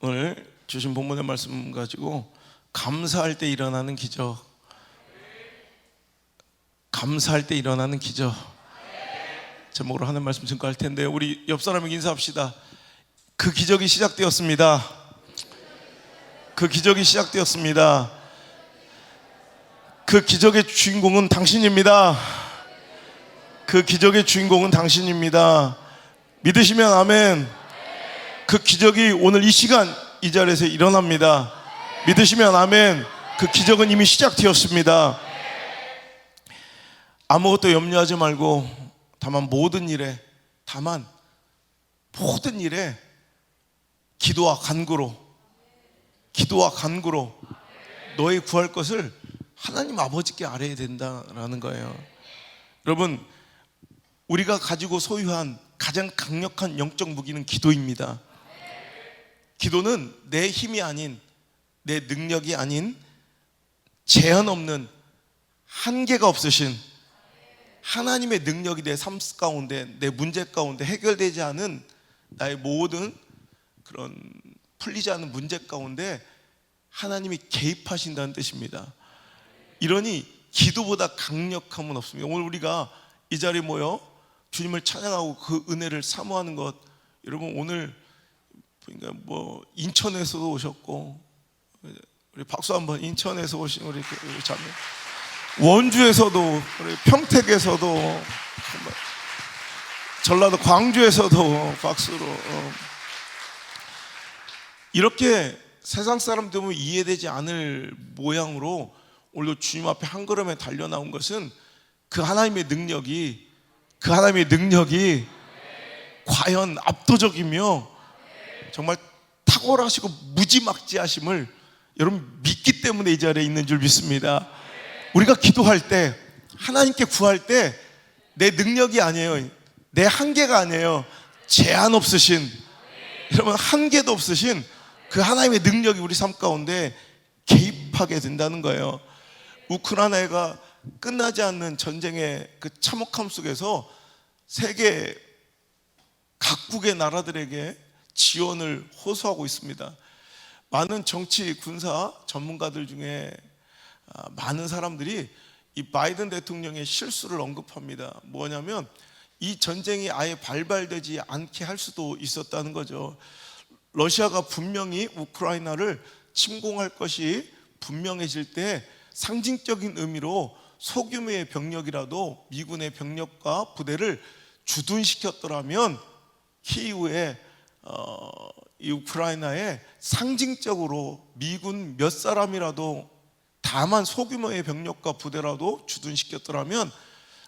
오늘 주신 본문의 말씀 가지고 감사할 때 일어나는 기적, 감사할 때 일어나는 기적 제목으로 하는 말씀 증거할 텐데, 우리 옆 사람에게 인사합시다. 그 기적이 시작되었습니다. 그 기적이 시작되었습니다. 그 기적의 주인공은 당신입니다. 그 기적의 주인공은 당신입니다. 믿으시면 아멘. 그 기적이 오늘 이 시간 이 자리에서 일어납니다. 믿으시면 아멘. 그 기적은 이미 시작되었습니다. 아무것도 염려하지 말고 다만 모든 일에 기도와 간구로 너의 구할 것을 하나님 아버지께 아뢰야 된다라는 거예요. 여러분, 우리가 가지고 소유한 가장 강력한 영적 무기는 기도입니다. 기도는 내 힘이 아닌, 내 능력이 아닌, 제한 없는, 한계가 없으신 하나님의 능력이 내 삶 가운데, 내 문제 가운데 해결되지 않은 나의 모든 그런 풀리지 않는 문제 가운데 하나님이 개입하신다는 뜻입니다. 이러니 기도보다 강력함은 없습니다. 오늘 우리가 이 자리에 모여 주님을 찬양하고 그 은혜를 사모하는 것, 여러분 오늘 뭐 인천에서도 오셨고, 우리 박수 한번, 인천에서 오신 우리 자매, 원주에서도, 우리 평택에서도, 전라도 광주에서도 박수로, 이렇게 세상 사람들 보면 이해되지 않을 모양으로 오늘도 주님 앞에 한 걸음에 달려 나온 것은 그 하나님의 능력이 과연 압도적이며 정말 탁월하시고 무지막지하심을 여러분 믿기 때문에 이 자리에 있는 줄 믿습니다. 우리가 기도할 때, 하나님께 구할 때 내 능력이 아니에요, 내 한계가 아니에요, 제한 없으신, 여러분 한계도 없으신 그 하나님의 능력이 우리 삶 가운데 개입하게 된다는 거예요. 우크라이나가 끝나지 않는 전쟁의 그 참혹함 속에서 세계 각국의 나라들에게 지원을 호소하고 있습니다. 많은 정치, 군사 전문가들 중에 많은 사람들이 이 바이든 대통령의 실수를 언급합니다. 뭐냐면 이 전쟁이 아예 발발되지 않게 할 수도 있었다는 거죠. 러시아가 분명히 우크라이나를 침공할 것이 분명해질 때 상징적인 의미로 소규모의 병력이라도 미군의 병력과 부대를 주둔시켰더라면 키이우에 이 우크라이나에 상징적으로 미군 몇 사람이라도, 다만 소규모의 병력과 부대라도 주둔시켰더라면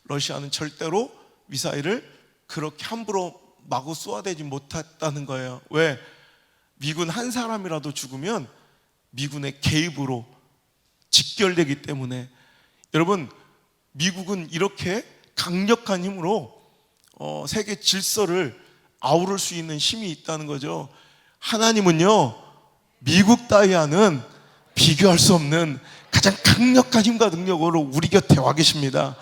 러시아는 절대로 미사일을 그렇게 함부로 마구 쏘아대지 못했다는 거예요. 왜? 미군 한 사람이라도 죽으면 미군의 개입으로 직결되기 때문에. 여러분, 미국은 이렇게 강력한 힘으로 세계 질서를 아우를 수 있는 힘이 있다는 거죠. 하나님은요, 미국 따위와는 비교할 수 없는 가장 강력한 힘과 능력으로 우리 곁에 와 계십니다.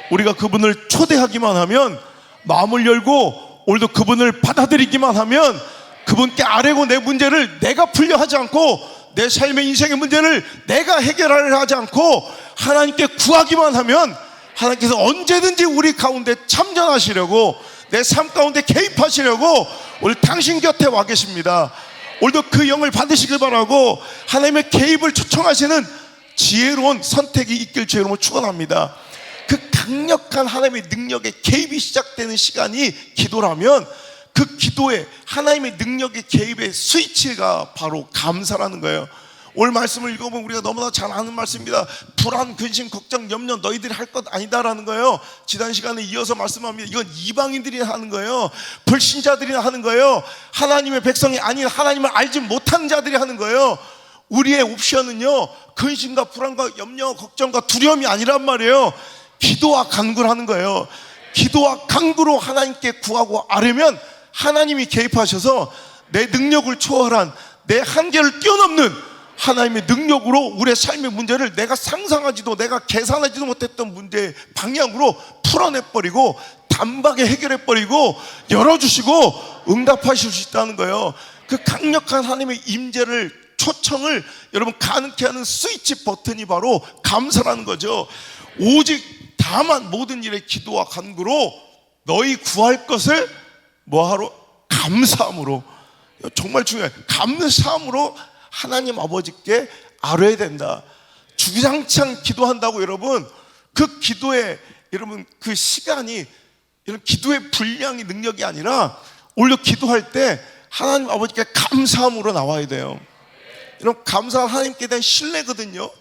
우리가 그분을 초대하기만 하면, 마음을 열고 오늘도 그분을 받아들이기만 하면, 그분께 아뢰고 내 문제를 내가 풀려 하지 않고, 내 삶의 인생의 문제를 내가 해결하려 하지 않고 하나님께 구하기만 하면 하나님께서 언제든지 우리 가운데 참전하시려고, 내 삶 가운데 개입하시려고 오늘 당신 곁에 와 계십니다. 오늘도 그 영을 받으시길 바라고 하나님의 개입을 초청하시는 지혜로운 선택이 있길 주의로 축원합니다. 그 강력한 하나님의 능력의 개입이 시작되는 시간이 기도라면, 그 기도에 하나님의 능력의 개입의 스위치가 바로 감사라는 거예요. 오늘 말씀을 읽어보면 우리가 너무나 잘 아는 말씀입니다. 불안, 근심, 걱정, 염려 너희들이 할 것 아니다라는 거예요. 지난 시간에 이어서 말씀합니다. 이건 이방인들이 하는 거예요. 불신자들이 하는 거예요. 하나님의 백성이 아닌, 하나님을 알지 못하는 자들이 하는 거예요. 우리의 옵션은요, 근심과 불안과 염려, 걱정과 두려움이 아니란 말이에요. 기도와 간구를 하는 거예요. 기도와 간구로 하나님께 구하고 아뢰면 하나님이 개입하셔서 내 능력을 초월한, 내 한계를 뛰어넘는 하나님의 능력으로 우리의 삶의 문제를 내가 상상하지도, 내가 계산하지도 못했던 문제의 방향으로 풀어내버리고 단박에 해결해버리고 열어주시고 응답하실 수 있다는 거예요. 그 강력한 하나님의 임재를, 초청을 여러분 가능케 하는 스위치 버튼이 바로 감사라는 거죠. 오직 다만 모든 일에 기도와 간구로 너희 구할 것을 뭐하러? 감사함으로. 정말 중요해요. 감사함으로 하나님 아버지께 아뢰야 된다. 주구장창 기도한다고 여러분, 그 기도에 여러분 그 시간이, 이런 기도의 분량이 능력이 아니라 오히려 기도할 때 하나님 아버지께 감사함으로 나와야 돼요. 여러분, 감사한 하나님께 대한 신뢰거든요.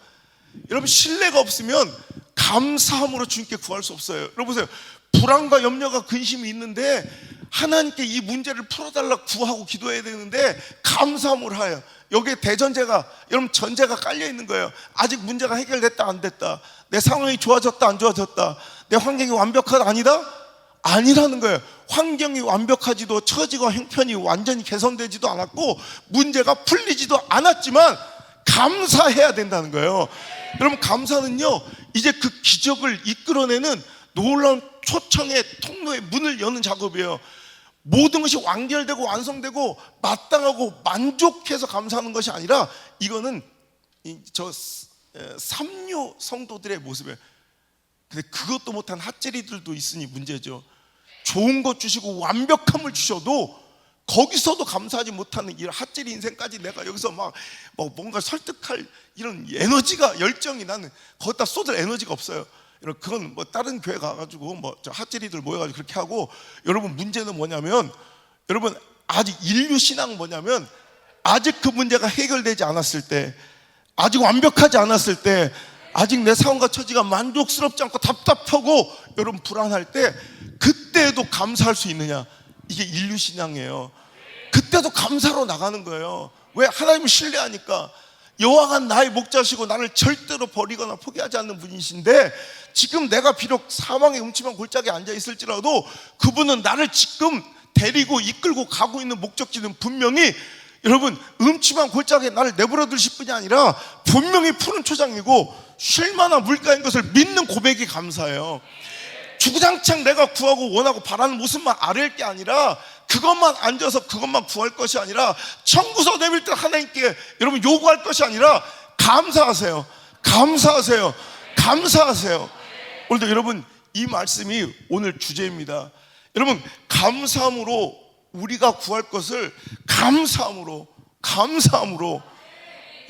여러분, 신뢰가 없으면 감사함으로 주님께 구할 수 없어요. 여러분 보세요. 불안과 염려가 근심이 있는데 하나님께 이 문제를 풀어달라 구하고 기도해야 되는데 감사함으로 하여, 여기에 대전제가, 여러분 전제가 깔려 있는 거예요. 아직 문제가 해결됐다 안 됐다, 내 상황이 좋아졌다 안 좋아졌다, 내 환경이 완벽하다 아니다? 아니라는 거예요. 환경이 완벽하지도 처지가 형편이 완전히 개선되지도 않았고 문제가 풀리지도 않았지만 감사해야 된다는 거예요. 여러분, 감사는요 이제 그 기적을 이끌어내는 놀라운 초청의 통로의 문을 여는 작업이에요. 모든 것이 완결되고 완성되고 마땅하고 만족해서 감사하는 것이 아니라, 이거는 저 삼류 성도들의 모습이에요. 근데 그것도 못한 핫제리들도 있으니 문제죠. 좋은 것 주시고 완벽함을 주셔도 거기서도 감사하지 못하는 이 핫제리 인생까지 내가 여기서 막 뭔가 설득할 이런 에너지가, 열정이, 나는 거기다 쏟을 에너지가 없어요. 여러분, 그건 뭐 다른 교회 가가지고 저 핫제리들 모여가지고 그렇게 하고, 여러분 문제는 뭐냐면, 여러분 아직 인류 신앙은 뭐냐면, 아직 그 문제가 해결되지 않았을 때, 아직 완벽하지 않았을 때, 아직 내 상황과 처지가 만족스럽지 않고 답답하고 여러분 불안할 때, 그때도 감사할 수 있느냐, 이게 인류 신앙이에요. 그때도 감사로 나가는 거예요. 왜? 하나님을 신뢰하니까. 여호와가 나의 목자시고 나를 절대로 버리거나 포기하지 않는 분이신데, 지금 내가 비록 사망의 음침한 골짜기에 앉아 있을지라도 그분은 나를 지금 데리고 이끌고 가고 있는 목적지는 분명히, 여러분 음침한 골짜기에 나를 내버려 두실 분이 아니라 분명히 푸른 초장이고 쉴만한 물가인 것을 믿는 고백이 감사해요. 주구장창 내가 구하고 원하고 바라는 모습만 아뢰일 게 아니라, 그것만 앉아서 그것만 구할 것이 아니라, 청구서 내밀 때 하나님께 여러분 요구할 것이 아니라 감사하세요. 감사하세요. 감사하세요. 오늘도 여러분 이 말씀이 오늘 주제입니다. 여러분, 감사함으로 우리가 구할 것을 감사함으로, 감사함으로.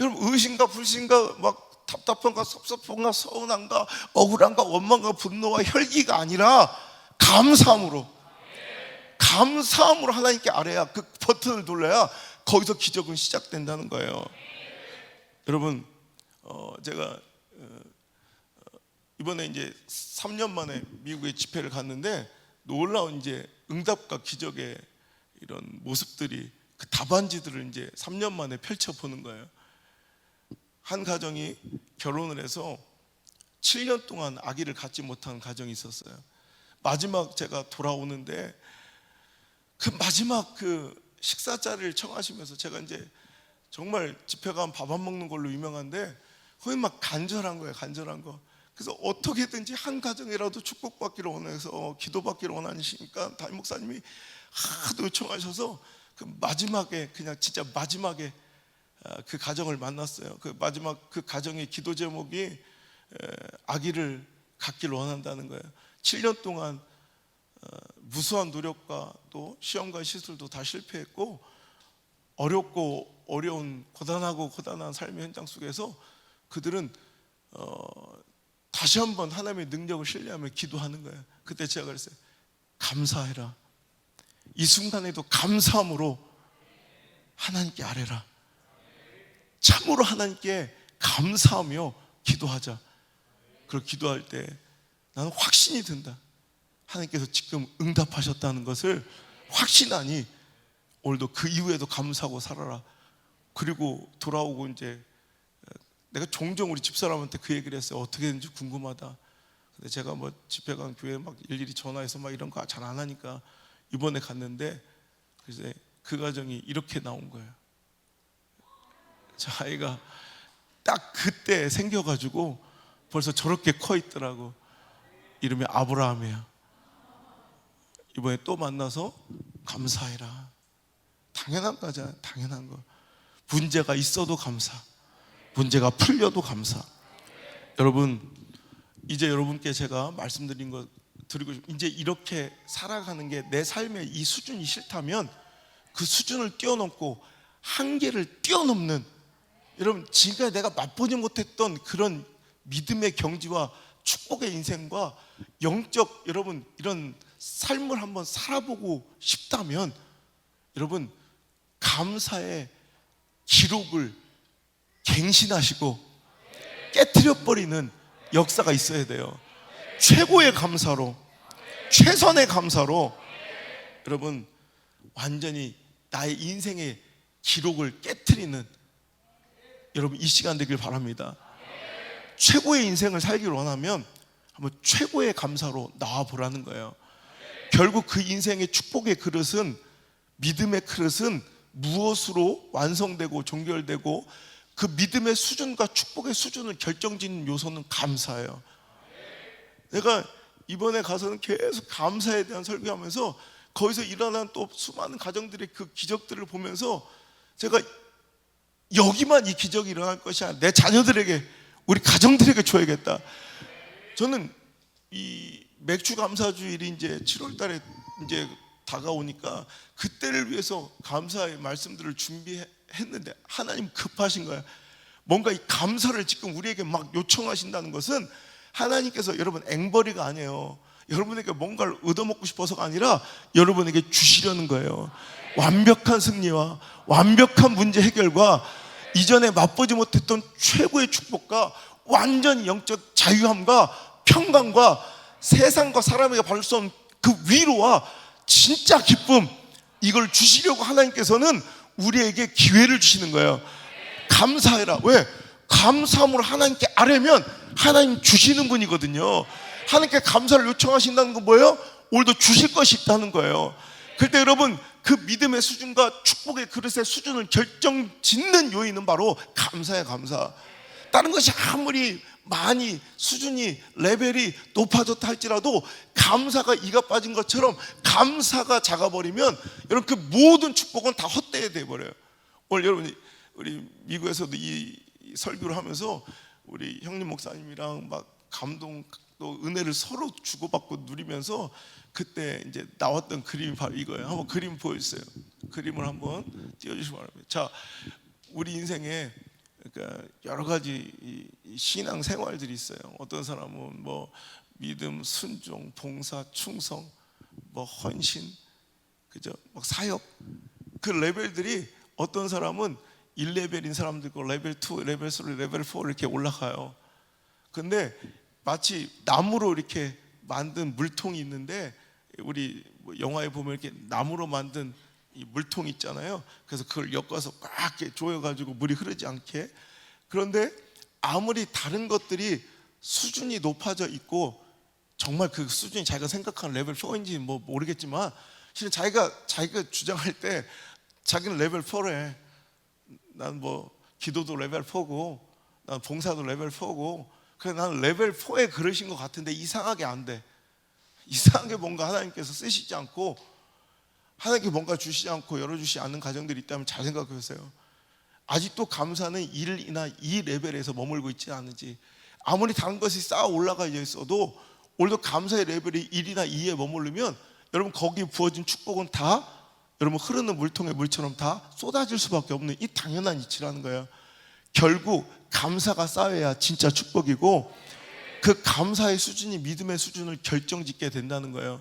여러분, 의심과 불신과 막 답답한가 섭섭한가 서운한가 억울한가 원망과 분노와 혈기가 아니라 감사함으로, 감사함으로 하나님께 아뢰야, 그 버튼을 눌러야 거기서 기적은 시작된다는 거예요. 여러분, 제가 이번에 이제 3년 만에 미국에 집회를 갔는데, 놀라운 이제 응답과 기적의 이런 모습들이, 그 답안지들을 이제 3년 만에 펼쳐보는 거예요. 한 가정이 결혼을 해서 7년 동안 아기를 갖지 못한 가정이 있었어요. 마지막 제가 돌아오는데 그 마지막 그 식사 자리를 청하시면서, 제가 이제 정말 집회 가면 밥 안 먹는 걸로 유명한데 거기 막 간절한 거예요, 간절한 거. 그래서 어떻게든지 한 가정이라도 축복받기를 원해서 기도받기를 원하시니까 담임 목사님이 하도 요청하셔서 그 마지막에, 그냥 진짜 마지막에 그 가정을 만났어요. 그 마지막 그 가정의 기도 제목이 아기를 갖기를 원한다는 거예요. 7년 동안 무수한 노력과 또 시험과 시술도 다 실패했고, 어렵고 어려운 고단하고 고단한 삶의 현장 속에서 그들은 다시 한번 하나님의 능력을 신뢰하며 기도하는 거예요. 그때 제가 그랬어요. 감사해라. 이 순간에도 감사함으로 하나님께 아뢰라. 참으로 하나님께 감사하며 기도하자. 그리고 기도할 때 나는 확신이 든다. 하나님께서 지금 응답하셨다는 것을 확신하니 오늘도 그 이후에도 감사하고 살아라. 그리고 돌아오고 이제 내가 종종 우리 집사람한테 그 얘기를 했어요. 어떻게 되는지 궁금하다. 근데 제가 뭐 집회 간 교회 막 일일이 전화해서 막 이런 거 잘 안 하니까 이번에 갔는데, 그래서 그 가정이 이렇게 나온 거예요. 저 아이가 딱 그때 생겨가지고 벌써 저렇게 커 있더라고. 이름이 아브라함이에요. 이번에 또 만나서 감사해라. 당연한 거잖아요. 당연한 거. 문제가 있어도 감사, 문제가 풀려도 감사. 여러분, 이제 여러분께 제가 말씀드린 거 드리고 이제 이렇게 살아가는 게 내 삶의 이 수준이 싫다면 그 수준을 뛰어넘고 한계를 뛰어넘는, 여러분 지금까지 내가 맛보지 못했던 그런 믿음의 경지와 축복의 인생과 영적, 여러분 이런 삶을 한번 살아보고 싶다면 여러분 감사의 기록을 갱신하시고 깨트려버리는 역사가 있어야 돼요. 최고의 감사로, 최선의 감사로 여러분 완전히 나의 인생의 기록을 깨트리는 여러분 이 시간 되길 바랍니다. 최고의 인생을 살기를 원하면 한번 최고의 감사로 나와보라는 거예요. 결국 그 인생의 축복의 그릇은, 믿음의 그릇은 무엇으로 완성되고 종결되고 그 믿음의 수준과 축복의 수준을 결정짓는 요소는 감사예요. 내가 이번에 가서는 계속 감사에 대한 설교하면서 거기서 일어난 또 수많은 가정들의 그 기적들을 보면서 제가 여기만 이 기적이 일어날 것이 아니라 내 자녀들에게, 우리 가정들에게 줘야겠다. 저는 이 맥주 감사주일이 이제 7월 달에 이제 다가오니까 그때를 위해서 감사의 말씀들을 준비했는데 하나님 급하신 거야. 뭔가 이 감사를 지금 우리에게 막 요청하신다는 것은 하나님께서 여러분 앵벌이가 아니에요. 여러분에게 뭔가를 얻어먹고 싶어서가 아니라 여러분에게 주시려는 거예요. 완벽한 승리와 완벽한 문제 해결과 이전에 맛보지 못했던 최고의 축복과 완전 영적 자유함과 평강과 세상과 사람에게 받을 수 없는 그 위로와 진짜 기쁨, 이걸 주시려고 하나님께서는 우리에게 기회를 주시는 거예요. 감사해라. 왜? 감사함으로 하나님께 아뢰면 하나님 주시는 분이거든요. 하나님께 감사를 요청하신다는 건 뭐예요? 오늘도 주실 것이 있다는 거예요. 그때 여러분 그 믿음의 수준과 축복의 그릇의 수준을 결정짓는 요인은 바로 감사의 감사. 다른 것이 아무리 많이 수준이 레벨이 높아졌다 할지라도 감사가 이가 빠진 것처럼 감사가 작아버리면 여러분 그 모든 축복은 다 헛되게 돼버려요. 오늘 여러분 우리 미국에서도 이 설교를 하면서 우리 형님 목사님이랑 막 감동 또 은혜를 서로 주고받고 누리면서 그때 이제 나왔던 그림이 바로 이거예요. 한번 그림 보여주세요. 그림을 한번 띄워주시기 바랍니다. 자, 우리 인생에 그러니까 여러 가지 이 신앙 생활들이 있어요. 어떤 사람은 뭐 믿음, 순종, 봉사, 충성, 뭐 헌신, 그죠? 막 사역, 그 레벨들이 어떤 사람은 1레벨인 사람도 있고 레벨 2, 레벨 3, 레벨 4 이렇게 올라가요. 근데 마치 나무로 이렇게 만든 물통이 있는데 우리 영화에 보면 이렇게 나무로 만든 이 물통 있잖아요. 그래서 그걸 엮어서 꽉 이렇게 조여가지고 물이 흐르지 않게. 그런데 아무리 다른 것들이 수준이 높아져 있고 정말 그 수준이 자기가 생각하는 레벨 4인지 뭐 모르겠지만 실은 자기가 주장할 때 자기는 레벨 4래. 난 뭐 기도도 레벨 4고 난 봉사도 레벨 4고 그래 나는 레벨 4의 그릇인 것 같은데 이상하게 안 돼. 이상하게 뭔가 하나님께서 쓰시지 않고 하나님께 뭔가 주시지 않고 열어주시지 않는 가정들이 있다면 잘 생각해 보세요. 아직도 감사는 1이나 2 레벨에서 머물고 있지 않은지, 아무리 다른 것이 쌓아 올라가 있어도 오늘도 감사의 레벨이 1이나 2에 머무르면 여러분 거기에 부어진 축복은 다 여러분 흐르는 물통의 물처럼 다 쏟아질 수밖에 없는 이 당연한 이치라는 거예요. 결국 감사가 쌓여야 진짜 축복이고 그 감사의 수준이 믿음의 수준을 결정짓게 된다는 거예요.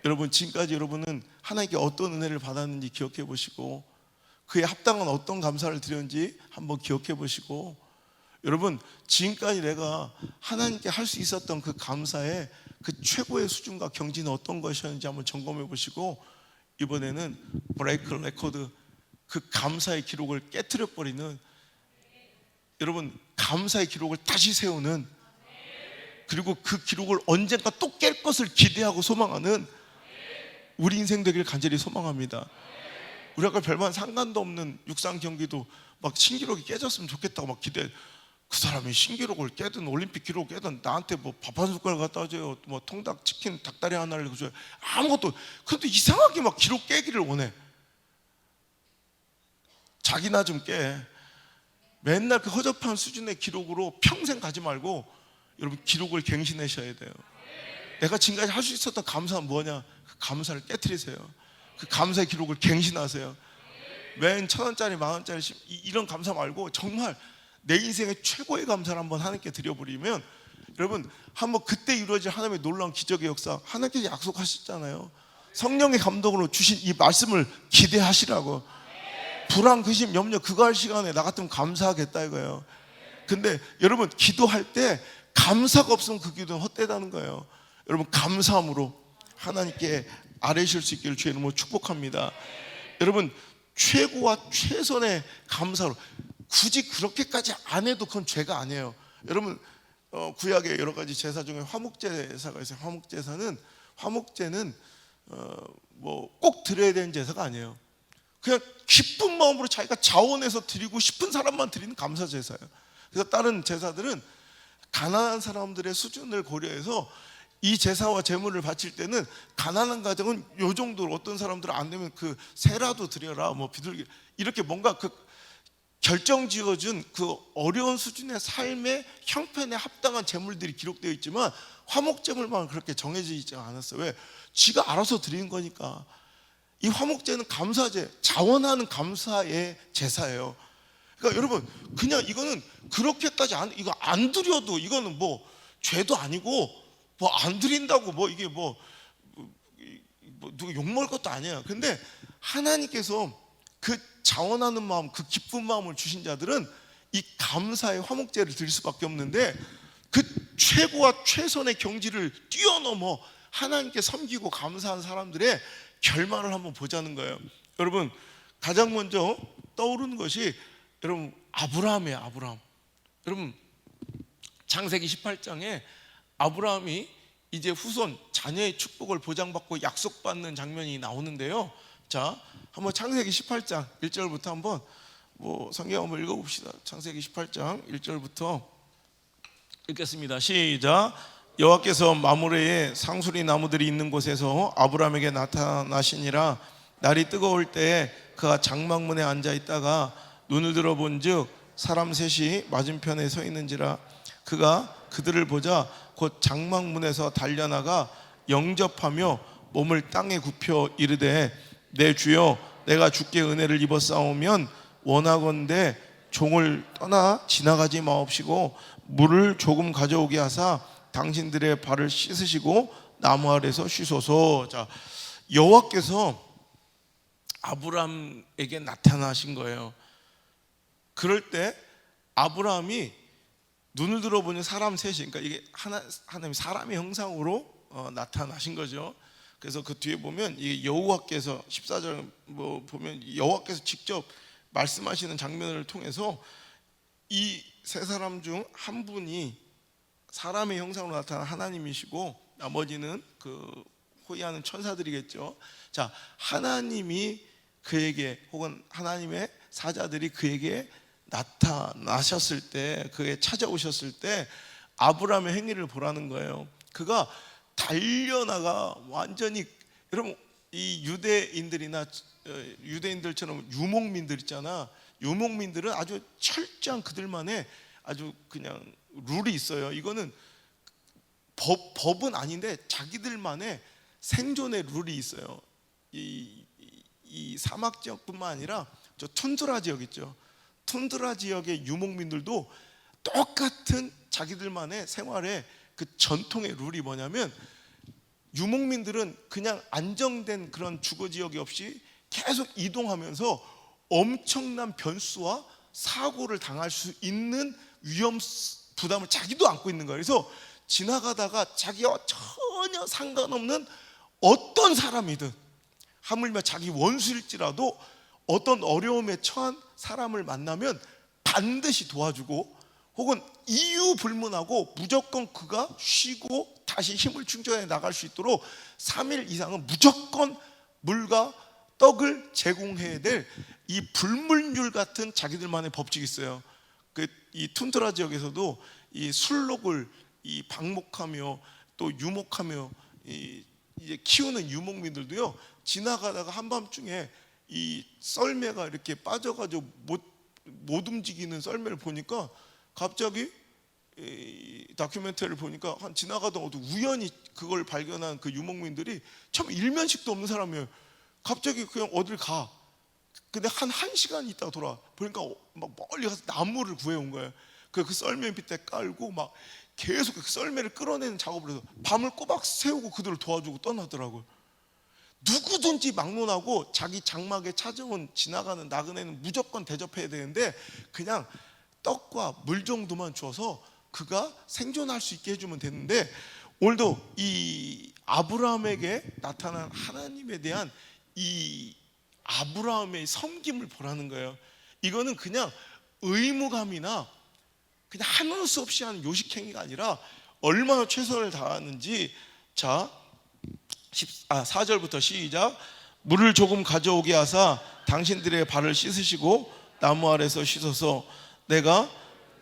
여러분 지금까지 여러분은 하나님께 어떤 은혜를 받았는지 기억해 보시고 그에 합당한 어떤 감사를 드렸는지 한번 기억해 보시고 여러분 지금까지 내가 하나님께 할 수 있었던 그 감사의 그 최고의 수준과 경지는 어떤 것이었는지 한번 점검해 보시고 이번에는 브레이크 레코드 그 감사의 기록을 깨트려 버리는 여러분 감사의 기록을 다시 세우는 그리고 그 기록을 언젠가 또 깰 것을 기대하고 소망하는 우리 인생 되기를 간절히 소망합니다. 우리가 별반 상관도 없는 육상 경기도 막 신기록이 깨졌으면 좋겠다고 막 기대. 그 사람이 신기록을 깨든 올림픽 기록을 깨든 나한테 뭐 밥 한 숟갈 갖다 줘요, 뭐 통닭, 치킨, 닭다리 하나를 줘요, 아무것도. 그런데 이상하게 막 기록 깨기를 원해. 자기나 좀 깨. 맨날 그 허접한 수준의 기록으로 평생 가지 말고 여러분 기록을 갱신하셔야 돼요. 내가 지금까지 할 수 있었던 감사는 뭐냐? 그 감사를 깨트리세요. 그 감사의 기록을 갱신하세요. 맨 1,000원짜리 10,000원짜리 이런 감사 말고 정말 내 인생의 최고의 감사를 한번 하나님께 드려버리면 여러분 한번 그때 이루어질 하나님의 놀라운 기적의 역사, 하나님께서 약속하셨잖아요. 성령의 감동으로 주신 이 말씀을 기대하시라고. 불안, 근심, 염려 그거 할 시간에 나 같으면 감사하겠다 이거예요. 근데 여러분 기도할 때 감사가 없으면 그 기도는 헛되다는 거예요. 여러분 감사함으로 하나님께 아뢰실 수 있기를 주의 이름으로 축복합니다. 여러분 최고와 최선의 감사로, 굳이 그렇게까지 안 해도 그건 죄가 아니에요. 여러분 구약의 여러 가지 제사 중에 화목제사가 있어요. 화목제는 뭐 꼭 드려야 되는 제사가 아니에요. 그냥 기쁜 마음으로 자기가 자원해서 드리고 싶은 사람만 드리는 감사 제사예요. 그래서 다른 제사들은 가난한 사람들의 수준을 고려해서 이 제사와 제물을 바칠 때는 가난한 가정은 요 정도로, 어떤 사람들은 안 되면 그 새라도 드려라, 뭐 비둘기, 이렇게 뭔가 그 결정 지어준 그 어려운 수준의 삶의 형편에 합당한 제물들이 기록되어 있지만 화목제물만 그렇게 정해지지 않았어요. 왜? 지가 알아서 드리는 거니까. 이 화목제는 감사제, 자원하는 감사의 제사예요. 그러니까 여러분 그냥 이거는 그렇게까지 이거 안 드려도 이거는 뭐 죄도 아니고 뭐 안 드린다고 뭐 이게 뭐 누가 욕먹을 것도 아니에요. 근데 하나님께서 그 자원하는 마음, 그 기쁜 마음을 주신 자들은 이 감사의 화목제를 드릴 수밖에 없는데, 그 최고와 최선의 경지를 뛰어넘어 하나님께 섬기고 감사한 사람들의 결말을 한번 보자는 거예요. 여러분 가장 먼저 떠오르는 것이 여러분 아브라함이에요. 아브라함. 여러분 창세기 18장에 아브라함이 이제 후손 자녀의 축복을 보장받고 약속받는 장면이 나오는데요. 자, 한번 창세기 18장 1절부터 한번 뭐 성경 한번 읽어봅시다. 창세기 18장 1절부터 읽겠습니다. 시작. 여호와께서 마므레에 상수리 나무들이 있는 곳에서 아브라함에게 나타나시니라. 날이 뜨거울 때에 그가 장막문에 앉아 있다가 눈을 들어본즉 사람 셋이 맞은편에 서 있는지라. 그가 그들을 보자 곧 장막문에서 달려나가 영접하며 몸을 땅에 굽혀 이르되 내 주여 내가 주께 은혜를 입었사오면 원하건대 종을 떠나 지나가지 마옵시고 물을 조금 가져오게 하사 당신들의 발을 씻으시고 나무 아래서 쉬소서. 자, 여호와께서 아브라함에게 나타나신 거예요. 그럴 때 아브라함이 눈을 들어보니 사람 셋이, 그러니까 이게 하나님 사람의 형상으로 나타나신 거죠. 그래서 그 뒤에 보면 이게 여호와께서 14절 뭐 보면 여호와께서 직접 말씀하시는 장면을 통해서 이 세 사람 중 한 분이 사람의 형상으로 나타난 하나님이시고 나머지는 그 호위하는 천사들이겠죠. 자, 하나님이 그에게, 혹은 하나님의 사자들이 그에게 나타나셨을 때, 그에게 찾아오셨을 때 아브라함의 행위를 보라는 거예요. 그가 달려나가 완전히, 여러분 이 유대인들이나 유대인들처럼 유목민들 있잖아. 유목민들은 아주 철저한 그들만의 아주 그냥 룰이 있어요. 이거는 법은 아닌데 자기들만의 생존의 룰이 있어요. 이 사막 지역뿐만 아니라 저 툰드라 지역 있죠. 툰드라 지역의 유목민들도 똑같은 자기들만의 생활의 그 전통의 룰이 뭐냐면, 유목민들은 그냥 안정된 그런 주거 지역이 없이 계속 이동하면서 엄청난 변수와 사고를 당할 수 있는 위험 부담을 자기도 안고 있는 거예요. 그래서 지나가다가 자기와 전혀 상관없는 어떤 사람이든, 하물며 자기 원수일지라도 어떤 어려움에 처한 사람을 만나면 반드시 도와주고, 혹은 이유 불문하고 무조건 그가 쉬고 다시 힘을 충전해 나갈 수 있도록 3일 이상은 무조건 물과 떡을 제공해야 될 이 불물률 같은 자기들만의 법칙이 있어요. 이 툰드라 지역에서도 이 술록을 이 방목하며 또 유목하며 이제 키우는 유목민들도요, 지나가다가 한밤중에 이 썰매가 이렇게 빠져가지고 못 움직이는 썰매를 보니까 갑자기 이 다큐멘터리를 보니까 한 지나가던 어디 우연히 그걸 발견한 그 유목민들이 참 일면식도 없는 사람이에요. 갑자기 그냥 어딜 가. 근데 한 1시간 있다가 돌아와 보니까 막 멀리 가서 나무를 구해온 거예요. 그 썰매 밑에 깔고 막 계속 그 썰매를 끌어내는 작업을 해서 밤을 꼬박 세우고 그들을 도와주고 떠나더라고요. 누구든지 막론하고 자기 장막에 찾아온 지나가는 나그네는 무조건 대접해야 되는데 그냥 떡과 물 정도만 줘서 그가 생존할 수 있게 해주면 되는데, 오늘도 이 아브라함에게 나타난 하나님에 대한 이 아브라함의 섬김을 보라는 거예요. 이거는 그냥 의무감이나 그냥 하는 수 없이 하는 요식행위가 아니라 얼마나 최선을 다하는지. 자, 4절부터 시작. 물을 조금 가져오게 하사 당신들의 발을 씻으시고 나무 아래서 씻어서 내가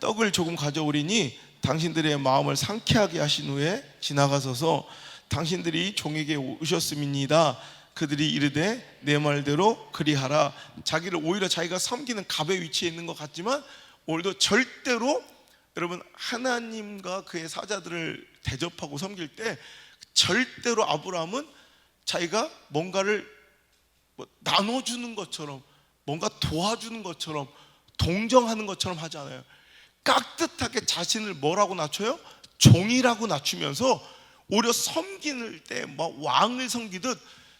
떡을 조금 가져오리니 당신들의 마음을 상쾌하게 하신 후에 지나가소서. 당신들이 종에게 오셨음이니이다. 그들이 이르되 내 말대로 그리하라. 자기를 오히려 자기가 섬기는 갑의 위치에 있는 것 같지만 오늘도 절대로 여러분 하나님과 그의 사자들을 대접하고 섬길 때 절대로 아브라함은 자기가 뭔가를 나눠주는 것처럼 뭔가 도와주는 것처럼 동정하는 것처럼 하지 않아요. 깍듯하게 자신을 뭐라고 낮춰요? 종이라고 낮추면서 오히려 섬길 때 뭐 왕을 섬기듯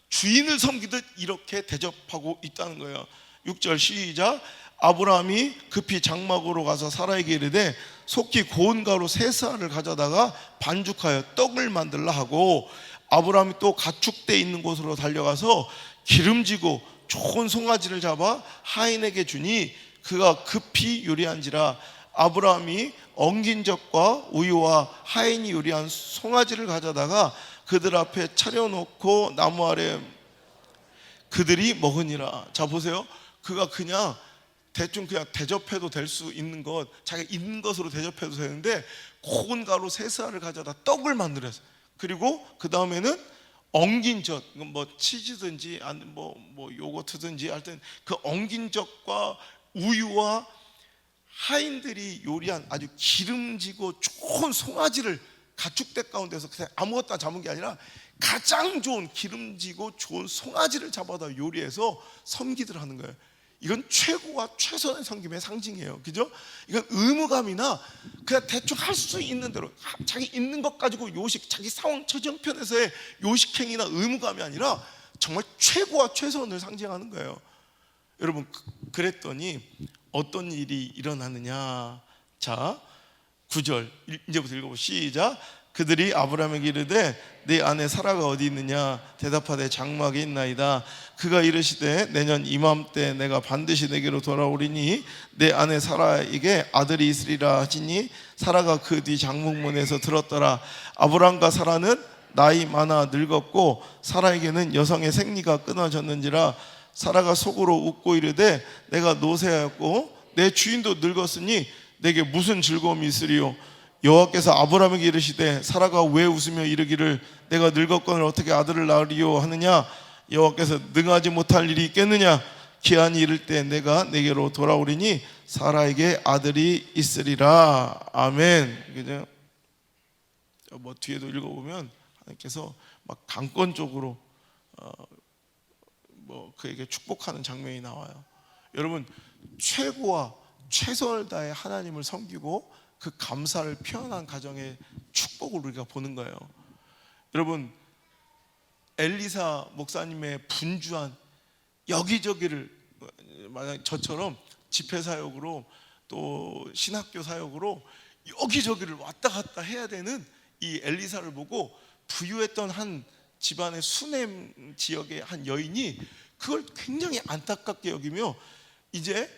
주인을 섬기듯 이렇게 대접하고 있다는 거예요. 6절 시작. 아브라함이 급히 장막으로 가서 사라에게 이르되 속히 고운 가루 3스아를 가져다가 반죽하여 떡을 만들라 하고, 아브라함이 또 가축대 있는 곳으로 달려가서 기름지고 좋은 송아지를 잡아 하인에게 주니 그가 급히 요리한지라. 아브라함이 엉긴 젖과 우유와 하인이 요리한 송아지를 가져다가 그들 앞에 차려놓고 나무 아래 그들이 먹으니라. 자 보세요. 그가 그냥 대충 그냥 대접해도 될 수 있는 것, 자기가 있는 것으로 대접해도 되는데 고운 가루 3스아를 가져다 떡을 만들었어요. 그리고 그 다음에는 엉긴 젖, 뭐 치즈든지 아니면 뭐 요거트든지 하여튼 그 엉긴 젖과 우유와 하인들이 요리한 아주 기름지고 좋은 송아지를 가축대 가운데서 그냥 아무것도 잡은 게 아니라 가장 좋은 기름지고 좋은 송아지를 잡아다 요리해서 섬기들 하는 거예요. 이건 최고와 최선의 섬김의 상징이에요. 그죠? 이건 의무감이나 그냥 대충 할 수 있는 대로 자기 있는 것 가지고 요식, 자기 상황 처정편에서의 요식행위나 의무감이 아니라 정말 최고와 최선을 상징하는 거예요. 여러분, 그랬더니 어떤 일이 일어나느냐. 자, 9절 이제부터 읽어보시죠. 시작. 그들이 아브라함에게 이르되 네 아내 사라가 어디 있느냐. 대답하되 장막에 있나이다. 그가 이르시되 내년 이맘때 내가 반드시 내게로 돌아오리니 내 아내 사라에게 아들이 있으리라 하시니 사라가 그 뒤 장막문에서 들었더라. 아브라함과 사라는 나이 많아 늙었고 사라에게는 여성의 생리가 끊어졌는지라. 사라가 속으로 웃고 이르되 내가 노쇠하였고 내 주인도 늙었으니 내게 무슨 즐거움이 있으리요. 여호와께서 아브라함에게 이르시되 사라가 왜 웃으며 이르기를 내가 늙었거늘 어떻게 아들을 낳으리요 하느냐. 여호와께서 능하지 못할 일이 있겠느냐. 기한이 이를 때 내가 내게로 돌아오리니 사라에게 아들이 있으리라. 아멘. 그죠? 뭐 뒤에도 읽어보면 하나님께서 막 강권적으로 뭐 그에게 축복하는 장면이 나와요. 여러분, 최고와 최선을 다해 하나님을 섬기고 그 감사를 표현한 가정의 축복을 우리가 보는 거예요. 여러분, 엘리사 목사님의 분주한 여기저기를, 만약 저처럼 집회 사역으로 또 신학교 사역으로 여기저기를 왔다 갔다 해야 되는 이 엘리사를 보고 부유했던 한 집안의 수넴 지역의 한 여인이 그걸 굉장히 안타깝게 여기며 이제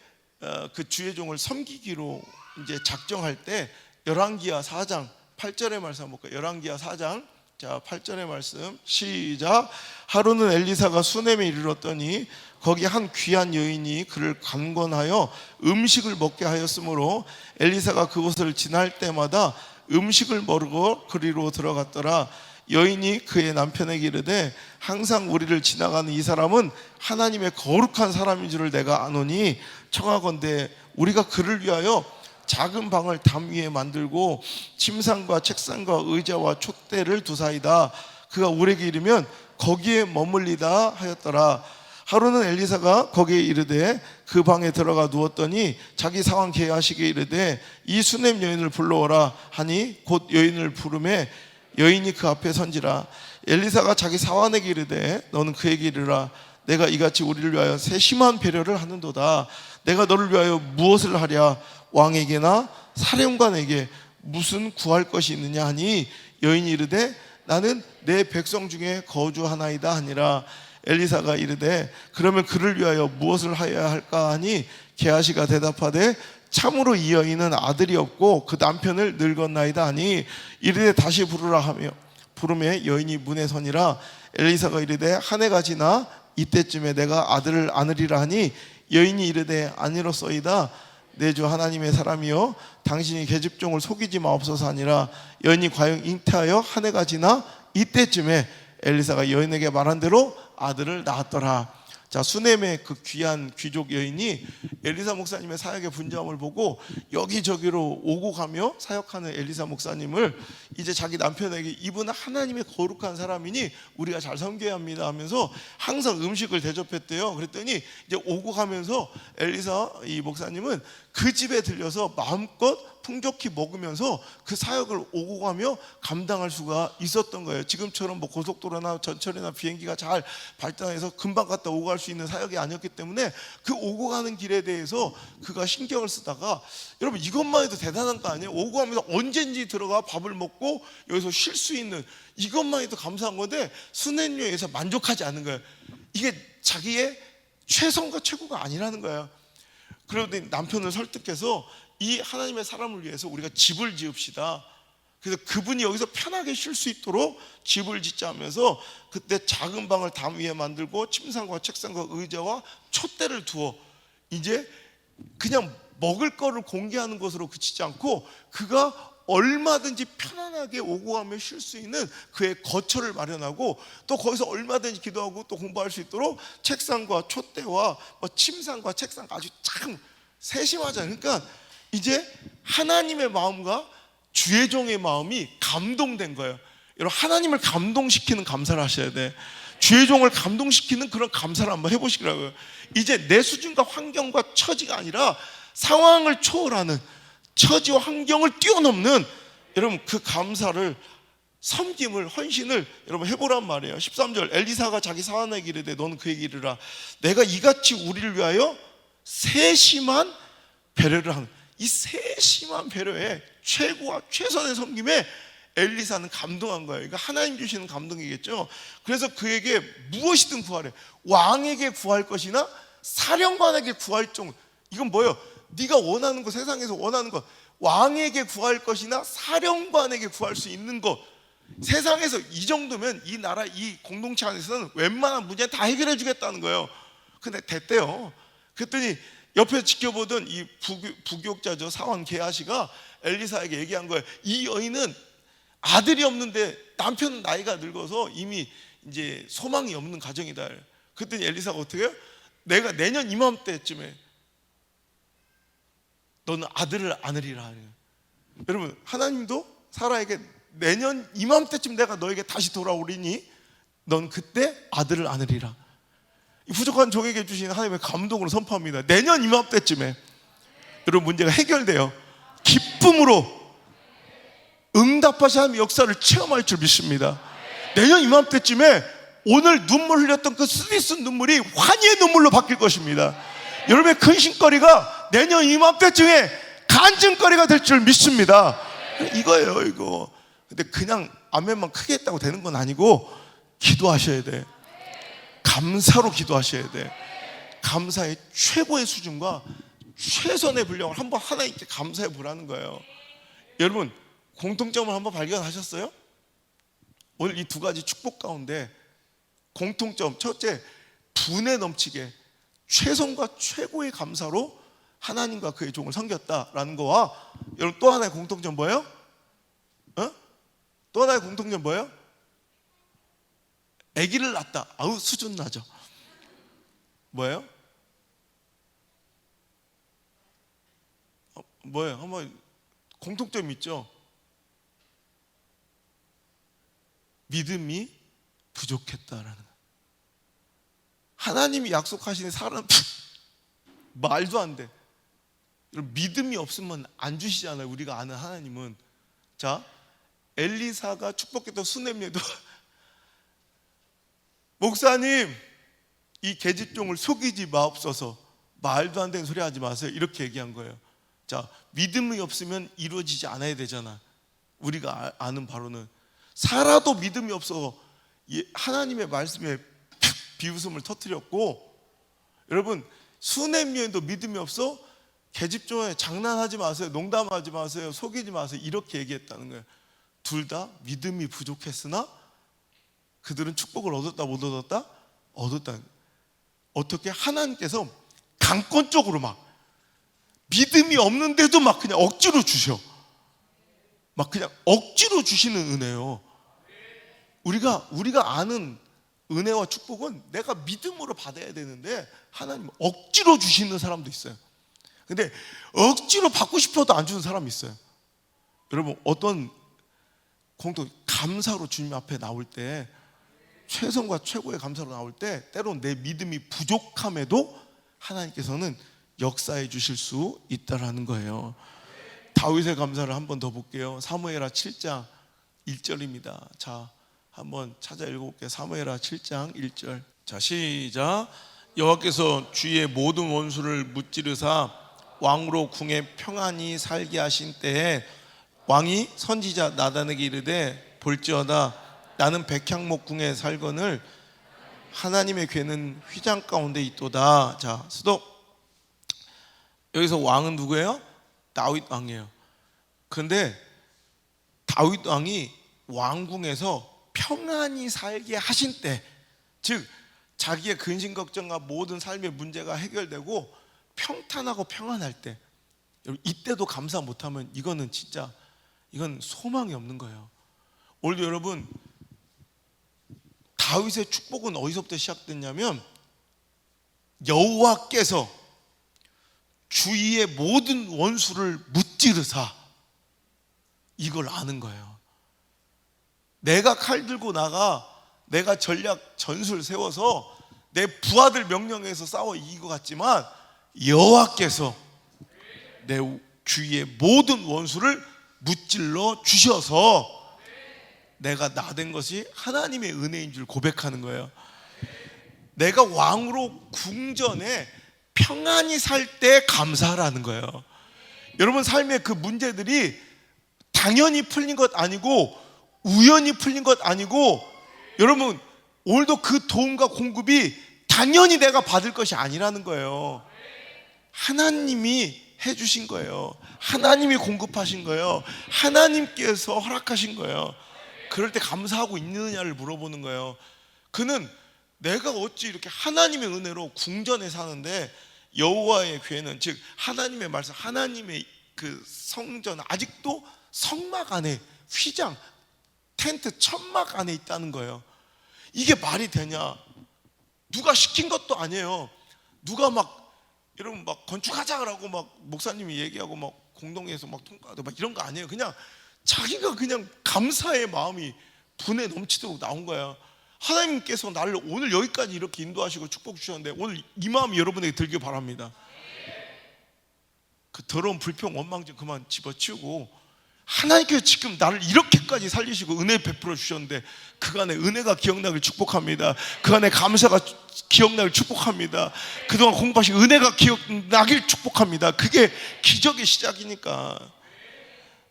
그 주의 종을 섬기기로 이제 작정할 때 열왕기하 4장 8절의 말씀 한번 볼까요? 열왕기하 4장 자 8절의 말씀 시작. 하루는 엘리사가 수넴에 이르렀더니 거기 한 귀한 여인이 그를 간권하여 음식을 먹게 하였으므로 엘리사가 그곳을 지날 때마다 음식을 먹으러 그리로 들어갔더라. 여인이 그의 남편에게 이르되 항상 우리를 지나가는 이 사람은 하나님의 거룩한 사람인 줄을 내가 아노니 청하건대 우리가 그를 위하여 작은 방을 담 위에 만들고 침상과 책상과 의자와 촛대를 두사이다. 그가 우리에게 이르면 거기에 머물리다 하였더라. 하루는 엘리사가 거기에 이르되 그 방에 들어가 누웠더니 자기 사환 게하시게 이르되 이 수냄 여인을 불러오라 하니 곧 여인을 부르매 여인이 그 앞에 선지라. 엘리사가 자기 사환에게 이르되 너는 그에게 이르라. 내가 이같이 우리를 위하여 세심한 배려를 하는도다. 내가 너를 위하여 무엇을 하랴? 왕에게나 사령관에게 무슨 구할 것이 있느냐 하니 여인이 이르되 나는 내 백성 중에 거주하나이다 하니라. 엘리사가 이르되 그러면 그를 위하여 무엇을 하여야 할까 하니 게하시가 대답하되 참으로 이 여인은 아들이 없고 그 남편을 늙었나이다 하니 이르되 다시 부르라 하며 부르매 여인이 문에 서니라. 엘리사가 이르되 한 해가 지나 이때쯤에 내가 아들을 안으리라 하니 여인이 이르되 아니로소이다. 내 주 하나님의 사람이여 당신이 계집종을 속이지 마옵소서 하니라. 여인이 과연 잉태하여 한 해가 지나 이때쯤에 엘리사가 여인에게 말한 대로 아들을 낳았더라. 자, 수넴의 그 귀한 귀족 여인이 엘리사 목사님의 사역의 분주함을 보고 여기저기로 오고 가며 사역하는 엘리사 목사님을 이제 자기 남편에게 이분은 하나님의 거룩한 사람이니 우리가 잘 섬겨야 합니다 하면서 항상 음식을 대접했대요. 그랬더니 이제 오고 가면서 엘리사 이 목사님은 그 집에 들려서 마음껏 풍족히 먹으면서 그 사역을 오고 가며 감당할 수가 있었던 거예요. 지금처럼 뭐 고속도로나 전철이나 비행기가 잘 발달해서 금방 갔다 오고 갈 수 있는 사역이 아니었기 때문에 그 오고 가는 길에 대해서 그가 신경을 쓰다가 여러분 이것만 해도 대단한 거 아니에요? 오고 가면서 언제든지 들어가 밥을 먹고 여기서 쉴 수 있는 이것만 해도 감사한 건데 수냄료에서 만족하지 않는 거예요. 이게 자기의 최선과 최고가 아니라는 거예요. 그러더니 남편을 설득해서 이 하나님의 사람을 위해서 우리가 집을 지읍시다. 그래서 그분이 여기서 편하게 쉴 수 있도록 집을 짓자 하면서 그때 작은 방을 담 위에 만들고 침상과 책상과 의자와 촛대를 두어 이제 그냥 먹을 거를 공개하는 것으로 그치지 않고 그가 얼마든지 편안하게 오고 가며 쉴 수 있는 그의 거처를 마련하고 또 거기서 얼마든지 기도하고 또 공부할 수 있도록 책상과 촛대와 침상과 책상 아주 참 세심하잖아요. 그러니까 이제 하나님의 마음과 주의 종의 마음이 감동된 거예요. 여러분 하나님을 감동시키는 감사를 하셔야 돼. 주의 종을 감동시키는 그런 감사를 한번 해보시라고요. 이제 내 수준과 환경과 처지가 아니라 상황을 초월하는 처지와 환경을 뛰어넘는 여러분 그 감사를 섬김을 헌신을 여러분 해보란 말이에요. 13절 엘리사가 자기 사환에게 이르되 너는 그에게 이르라. 내가 이같이 우리를 위하여 세심한 배려를 하는 이 세심한 배려에 최고와 최선의 섬김에 엘리사는 감동한 거예요. 이거 하나님 주시는 감동이겠죠. 그래서 그에게 무엇이든 구하래. 왕에게 구할 것이나 사령관에게 구할 정도. 이건 뭐예요? 네가 원하는 것, 세상에서 원하는 것, 왕에게 구할 것이나 사령관에게 구할 수 있는 것. 세상에서 이 정도면 이 나라 이 공동체 안에서는 웬만한 문제 다 해결해 주겠다는 거예요. 근데 됐대요. 그랬더니 옆에서 지켜보던 이 부교육자죠 사환 게하시가 엘리사에게 얘기한 거예요. 이 여인은 아들이 없는데 남편은 나이가 늙어서 이미 이제 소망이 없는 가정이다. 그랬더니 엘리사가 어떻게 해요? 내가 내년 이맘때쯤에 너는 아들을 안으리라. 여러분 하나님도 사라에게 내년 이맘때쯤 내가 너에게 다시 돌아오리니 넌 그때 아들을 안으리라. 부족한 종에게 주신 하나님의 감동으로 선포합니다. 내년 이맘때쯤에 여러분 문제가 해결돼요. 기쁨으로 응답하신 하나님의 역사를 체험할 줄 믿습니다. 내년 이맘때쯤에 오늘 눈물 흘렸던 그 쓰디쓴 눈물이 환희의 눈물로 바뀔 것입니다. 여러분의 근심거리가 내년 이맘때쯤에 간증거리가 될 줄 믿습니다. 이거예요 이거. 근데 그냥 아멘만 크게 했다고 되는 건 아니고 기도하셔야 돼. 감사로 기도하셔야 돼. 감사의 최고의 수준과 최선의 분량을 한번 하나님께 감사해 보라는 거예요. 여러분 공통점을 한번 발견하셨어요? 오늘 이 두 가지 축복 가운데 공통점 첫째, 분에 넘치게 최선과 최고의 감사로 하나님과 그의 종을 섬겼다라는 거와 여러분 또 하나의 공통점 뭐예요? 또 하나의 공통점 뭐예요? 아기를 낳았다. 아우 수준 나죠. 뭐예요? 뭐예요? 한번 공통점 있죠? 믿음이 부족했다라는 거예요. 하나님이 약속하시는 사람 말도 안 돼. 믿음이 없으면 안 주시잖아요. 우리가 아는 하나님은. 자, 엘리사가 축복했던 수넴에도 목사님, 이 계집종을 속이지 마옵소서. 말도 안 되는 소리 하지 마세요. 이렇게 얘기한 거예요. 자, 믿음이 없으면 이루어지지 않아야 되잖아. 우리가 아는 바로는 사라도 믿음이 없어 하나님의 말씀에 비웃음을 터뜨렸고, 여러분 수넴 여인도 믿음이 없어 계집종에 장난하지 마세요, 농담하지 마세요, 속이지 마세요 이렇게 얘기했다는 거예요. 둘 다 믿음이 부족했으나 그들은 축복을 얻었다 못 얻었다? 얻었다. 어떻게? 하나님께서 강권적으로 막 믿음이 없는데도 막 그냥 억지로 주셔. 막 그냥 억지로 주시는 은혜요. 우리가 아는 은혜와 축복은 내가 믿음으로 받아야 되는데 하나님 억지로 주시는 사람도 있어요. 근데 억지로 받고 싶어도 안 주는 사람이 있어요. 여러분 어떤 감사로 주님 앞에 나올 때, 최선과 최고의 감사로 나올 때 때로는 내 믿음이 부족함에도 하나님께서는 역사해 주실 수 있다라는 거예요. 다윗의 감사를 한 번 더 볼게요. 사무엘하 7장 1절입니다. 자, 한번 찾아 읽어볼게요. 사무엘하 7장 1절. 자, 시작. 여호와께서 주의 모든 원수를 무찌르사 왕으로 궁에 평안히 살게 하신 때에 왕이 선지자 나단에게 이르되 볼지어다 나는 백향목 궁에 살거늘 하나님의 궤는 휘장 가운데 있도다. 자, 스톱. 여기서 왕은 누구예요? 다윗 왕이에요. 그런데 다윗 왕이 왕궁에서 평안히 살게 하신 때, 즉 자기의 근심 걱정과 모든 삶의 문제가 해결되고 평탄하고 평안할 때, 이때도 감사 못하면 이거는 진짜 이건 소망이 없는 거예요. 오늘도 여러분 다윗의 축복은 어디서부터 시작됐냐면 여호와께서 주위의 모든 원수를 무찌르사, 이걸 아는 거예요. 내가 칼 들고 나가 내가 전략 전술 세워서 내 부하들 명령해서 싸워 이긴 것 같지만 여호와께서 내 주위의 모든 원수를 무찔러 주셔서 내가 나된 것이 하나님의 은혜인 줄 고백하는 거예요. 내가 왕으로 궁전에 평안히 살 때 감사하라는 거예요. 여러분 삶의 그 문제들이 당연히 풀린 것 아니고 우연히 풀린 것 아니고, 여러분 오늘도 그 도움과 공급이 당연히 내가 받을 것이 아니라는 거예요. 하나님이 해주신 거예요. 하나님이 공급하신 거예요. 하나님께서 허락하신 거예요. 그럴 때 감사하고 있느냐를 물어보는 거예요. 그는 내가 어찌 이렇게 하나님의 은혜로 궁전에 사는데 여호와의 궤는, 즉 하나님의 말씀, 하나님의 그 성전, 아직도 성막 안에, 휘장, 텐트, 천막 안에 있다는 거예요. 이게 말이 되냐? 누가 시킨 것도 아니에요. 누가 막 여러분 막 건축하자라고 막 목사님이 얘기하고 막 공동회에서 막 통과하고 막 이런 거 아니에요. 그냥 자기가 그냥 감사의 마음이 분에 넘치도록 나온 거야. 하나님께서 나를 오늘 여기까지 이렇게 인도하시고 축복 주셨는데 오늘 이 마음이 여러분에게 들길 바랍니다. 그 더러운 불평 원망 좀 그만 집어치우고, 하나님께서 지금 나를 이렇게까지 살리시고 은혜 베풀어 주셨는데 그간의 은혜가 기억나길 축복합니다. 그간의 감사가 기억나길 축복합니다. 그동안 공부하신 은혜가 기억나길 축복합니다. 그게 기적의 시작이니까.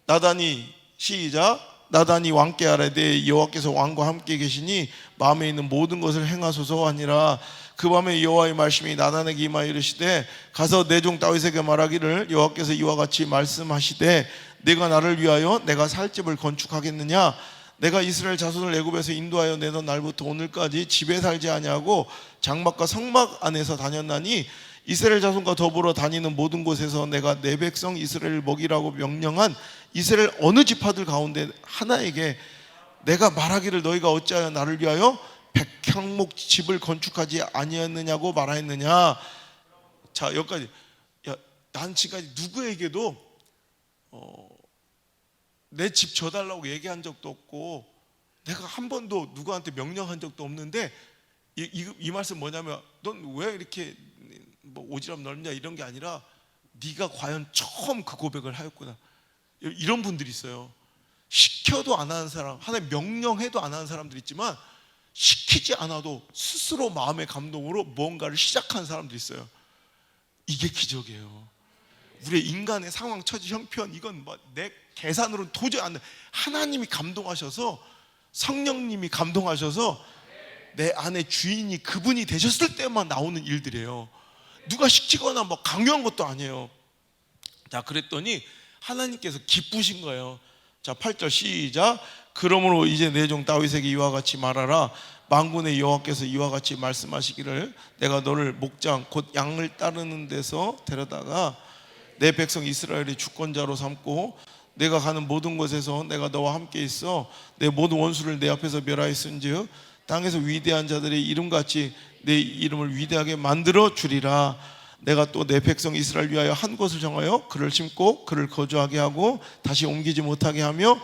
나단이, 시작. 나단이 왕께 아뢰되 여호와께서 왕과 함께 계시니 마음에 있는 모든 것을 행하소서 하니라. 그 밤에 여호와의 말씀이 나단에게 임하여 이르시되 가서 내 종 다윗에게 말하기를 여호와께서 이와 같이 말씀하시되 내가 나를 위하여 내가 살 집을 건축하겠느냐? 내가 이스라엘 자손을 애굽에서 인도하여 내던 날부터 오늘까지 집에 살지 아니하고 장막과 성막 안에서 다녔나니 이스라엘 자손과 더불어 다니는 모든 곳에서 내가 내 백성 이스라엘을 먹이라고 명령한 이스라엘 어느 지파들 가운데 하나에게 내가 말하기를 너희가 어찌하여 나를 위하여 백향목 집을 건축하지 아니했느냐고 말하였느냐. 자, 여기까지. 난 지금까지 누구에게도 내 집 져달라고 얘기한 적도 없고 내가 한 번도 누구한테 명령한 적도 없는데 이 말씀 뭐냐면, 넌 왜 이렇게 뭐 오지랖 넓냐 이런 게 아니라 네가 과연 처음 그 고백을 하였구나. 이런 분들이 있어요. 시켜도 안 하는 사람, 하나님 명령해도 안 하는 사람들 있지만 시키지 않아도 스스로 마음의 감동으로 뭔가를 시작한 사람들이 있어요. 이게 기적이에요. 우리의 인간의 상황, 처지, 형편, 이건 뭐 내 계산으로는 도저히 안 돼. 하나님이 감동하셔서, 성령님이 감동하셔서 내 안에 주인이 그분이 되셨을 때만 나오는 일들이에요. 누가 시키거나 뭐 강요한 것도 아니에요. 자, 그랬더니 하나님께서 기쁘신 거예요. 자, 8절 시작. 그러므로 이제 내 종 다윗에게 이와 같이 말하라. 만군의 여호와께서 이와 같이 말씀하시기를, 내가 너를 목장 곧 양을 따르는 데서 데려다가 내 백성 이스라엘의 주권자로 삼고 내가 가는 모든 곳에서 내가 너와 함께 있어 내 모든 원수를 내 앞에서 멸하였은즉 땅에서 위대한 자들의 이름같이 내 이름을 위대하게 만들어 주리라. 내가 또 내 백성 이스라엘 위하여 한 곳을 정하여 그를 심고 그를 거주하게 하고 다시 옮기지 못하게 하며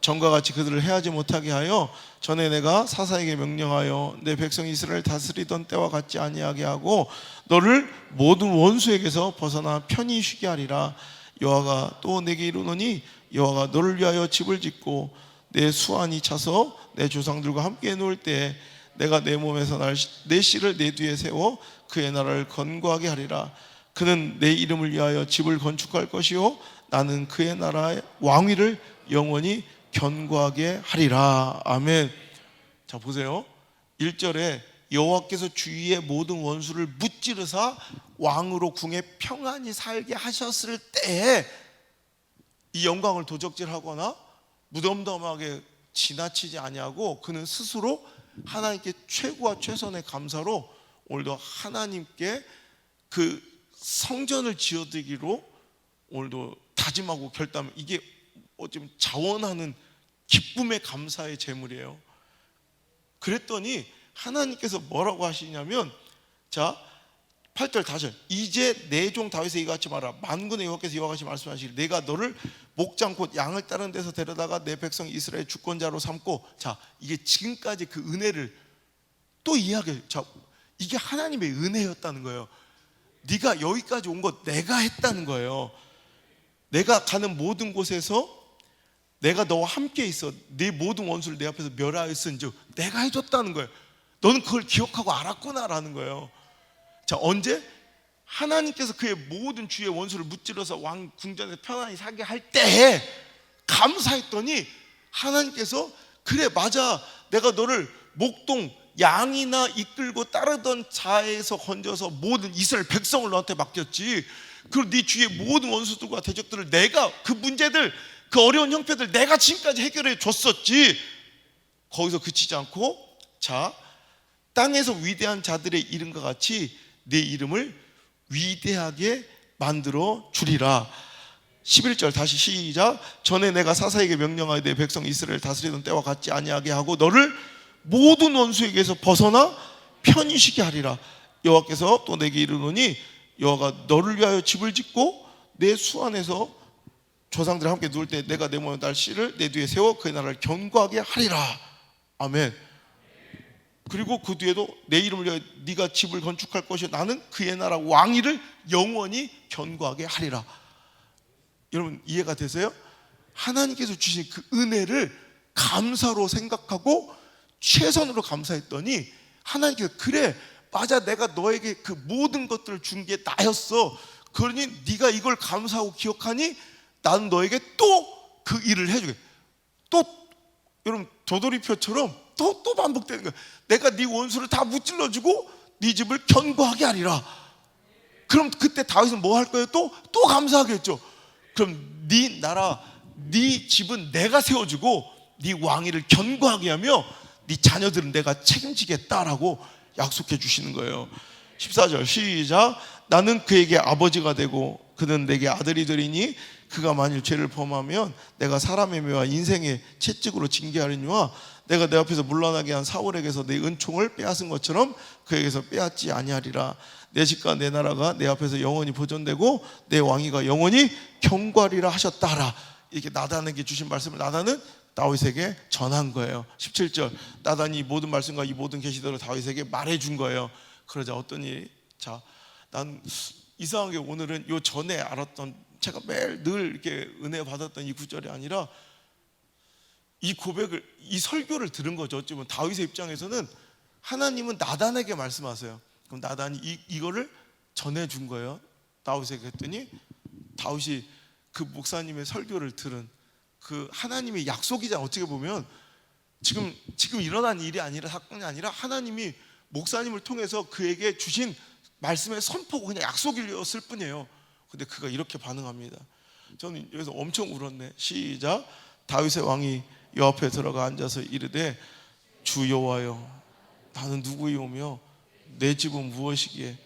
전과 같이 그들을 해하지 못하게 하여 전에 내가 사사에게 명령하여 내 백성 이스라엘 다스리던 때와 같지 아니하게 하고 너를 모든 원수에게서 벗어나 편히 쉬게 하리라. 여호와가 또 내게 이르노니 여호와가 너를 위하여 집을 짓고 내 수완이 차서 내 조상들과 함께 누울 때 내가 내 몸에서 내 씨를 내 뒤에 세워 그의 나라를 건고하게 하리라. 그는 내 이름을 위하여 집을 건축할 것이요 나는 그의 나라의 왕위를 영원히 견고하게 하리라. 아멘. 자, 보세요. 1절에 여호와께서 주위의 모든 원수를 무찌르사 왕으로 궁에 평안히 살게 하셨을 때에 이 영광을 도적질하거나 무덤덤하게 지나치지 아니하고 그는 스스로 하나님께 최고와 최선의 감사로 오늘도 하나님께 그 성전을 지어드리기로 오늘도 다짐하고 결단. 이게 어쩌면 자원하는 기쁨의 감사의 제물이에요. 그랬더니 하나님께서 뭐라고 하시냐면, 자 8절 다시 이제 내 종 다윗에게 이같이 말하라. 만군의 여호와께서 이와 같이 말씀하시기를 내가 너를 목장 곧 양을 따르는 데서 데려다가 내 백성 이스라엘 주권자로 삼고. 자, 이게 지금까지 그 은혜를 또 이야기해요. 자, 이게 하나님의 은혜였다는 거예요. 네가 여기까지 온 것 내가 했다는 거예요. 내가 가는 모든 곳에서 내가 너와 함께 있어 네 모든 원수를 내 앞에서 멸하였은즉 내가 해줬다는 거예요. 너는 그걸 기억하고 알았구나라는 거예요. 자, 언제? 하나님께서 그의 모든 주의 원수를 무찌러서 왕 궁전에서 편안히 살게 할 때에 감사했더니 하나님께서 그래 맞아, 내가 너를 목동 양이나 이끌고 따르던 자에서 건져서 모든 이스라엘 백성을 너한테 맡겼지. 그리고 네 주위의 모든 원수들과 대적들을 내가 그 문제들, 그 어려운 형편들 내가 지금까지 해결해 줬었지. 거기서 그치지 않고, 자, 땅에서 위대한 자들의 이름과 같이 내 이름을 위대하게 만들어 주리라. 11절 다시 시작. 전에 내가 사사에게 명령하여 내 백성 이스라엘 다스리던 때와 같지 아니하게 하고 너를 모든 원수에게서 벗어나 편히 쉬게 하리라. 여호와께서 또 내게 이르노니 여호와가 너를 위하여 집을 짓고 내 수안에서 조상들과 함께 누울 때 내가 내 몸에 날 씨를 내 뒤에 세워 그의 나라를 견고하게 하리라. 아멘. 그리고 그 뒤에도 내 이름을 위하여 네가 집을 건축할 것이요 나는 그의 나라 왕위를 영원히 견고하게 하리라. 여러분 이해가 되세요? 하나님께서 주신 그 은혜를 감사로 생각하고 최선으로 감사했더니 하나님께서 그래 맞아, 내가 너에게 그 모든 것들을 준 게 나였어. 그러니 네가 이걸 감사하고 기억하니 나는 너에게 또 그 일을 해주게. 또 여러분 도돌이표처럼 또 반복되는 거야. 내가 네 원수를 다 무찔러주고 네 집을 견고하게 하리라. 그럼 그때 다윗은 뭐 할 거예요? 또 감사하겠죠. 그럼 네 나라, 네 집은 내가 세워주고 네 왕위를 견고하게 하며 네 자녀들은 내가 책임지겠다라고 약속해 주시는 거예요. 14절 시작. 나는 그에게 아버지가 되고 그는 내게 아들이 되리니 그가 만일 죄를 범하면 내가 사람의 매와 인생의 채찍으로 징계하리니와 내가 내 앞에서 물러나게 한 사울에게서 내 은총을 빼앗은 것처럼 그에게서 빼앗지 아니하리라. 내 집과 내 나라가 내 앞에서 영원히 보존되고 내 왕위가 영원히 경과리라 하셨다라. 이렇게 나단에게 주신 말씀을 나단은 다윗에게 전한 거예요. 17절, 나단이 이 모든 말씀과 이 모든 계시들을 다윗에게 말해준 거예요. 그러자 어떤 일이, 자, 난 이상하게 오늘은 요 전에 알았던, 제가 매일 늘 이렇게 은혜 받았던 이 구절이 아니라 이 고백을, 이 설교를 들은 거죠. 어쩌면 다윗의 입장에서는 하나님은 나단에게 말씀하세요. 그럼 나단이 이거를 전해준 거예요. 다윗에게. 했더니 다윗이 그 목사님의 설교를 들은 그 하나님의 약속이잖아. 어떻게 보면 지금 일어난 일이 아니라, 사건이 아니라 하나님이 목사님을 통해서 그에게 주신 말씀의 선포고 그냥 약속이었을 뿐이에요. 근데 그가 이렇게 반응합니다. 저는 여기서 엄청 울었네. 시작. 다윗의 왕이 여 앞에 들어가 앉아서 이르되 주 여호와여, 나는 누구이오며 내 집은 무엇이기에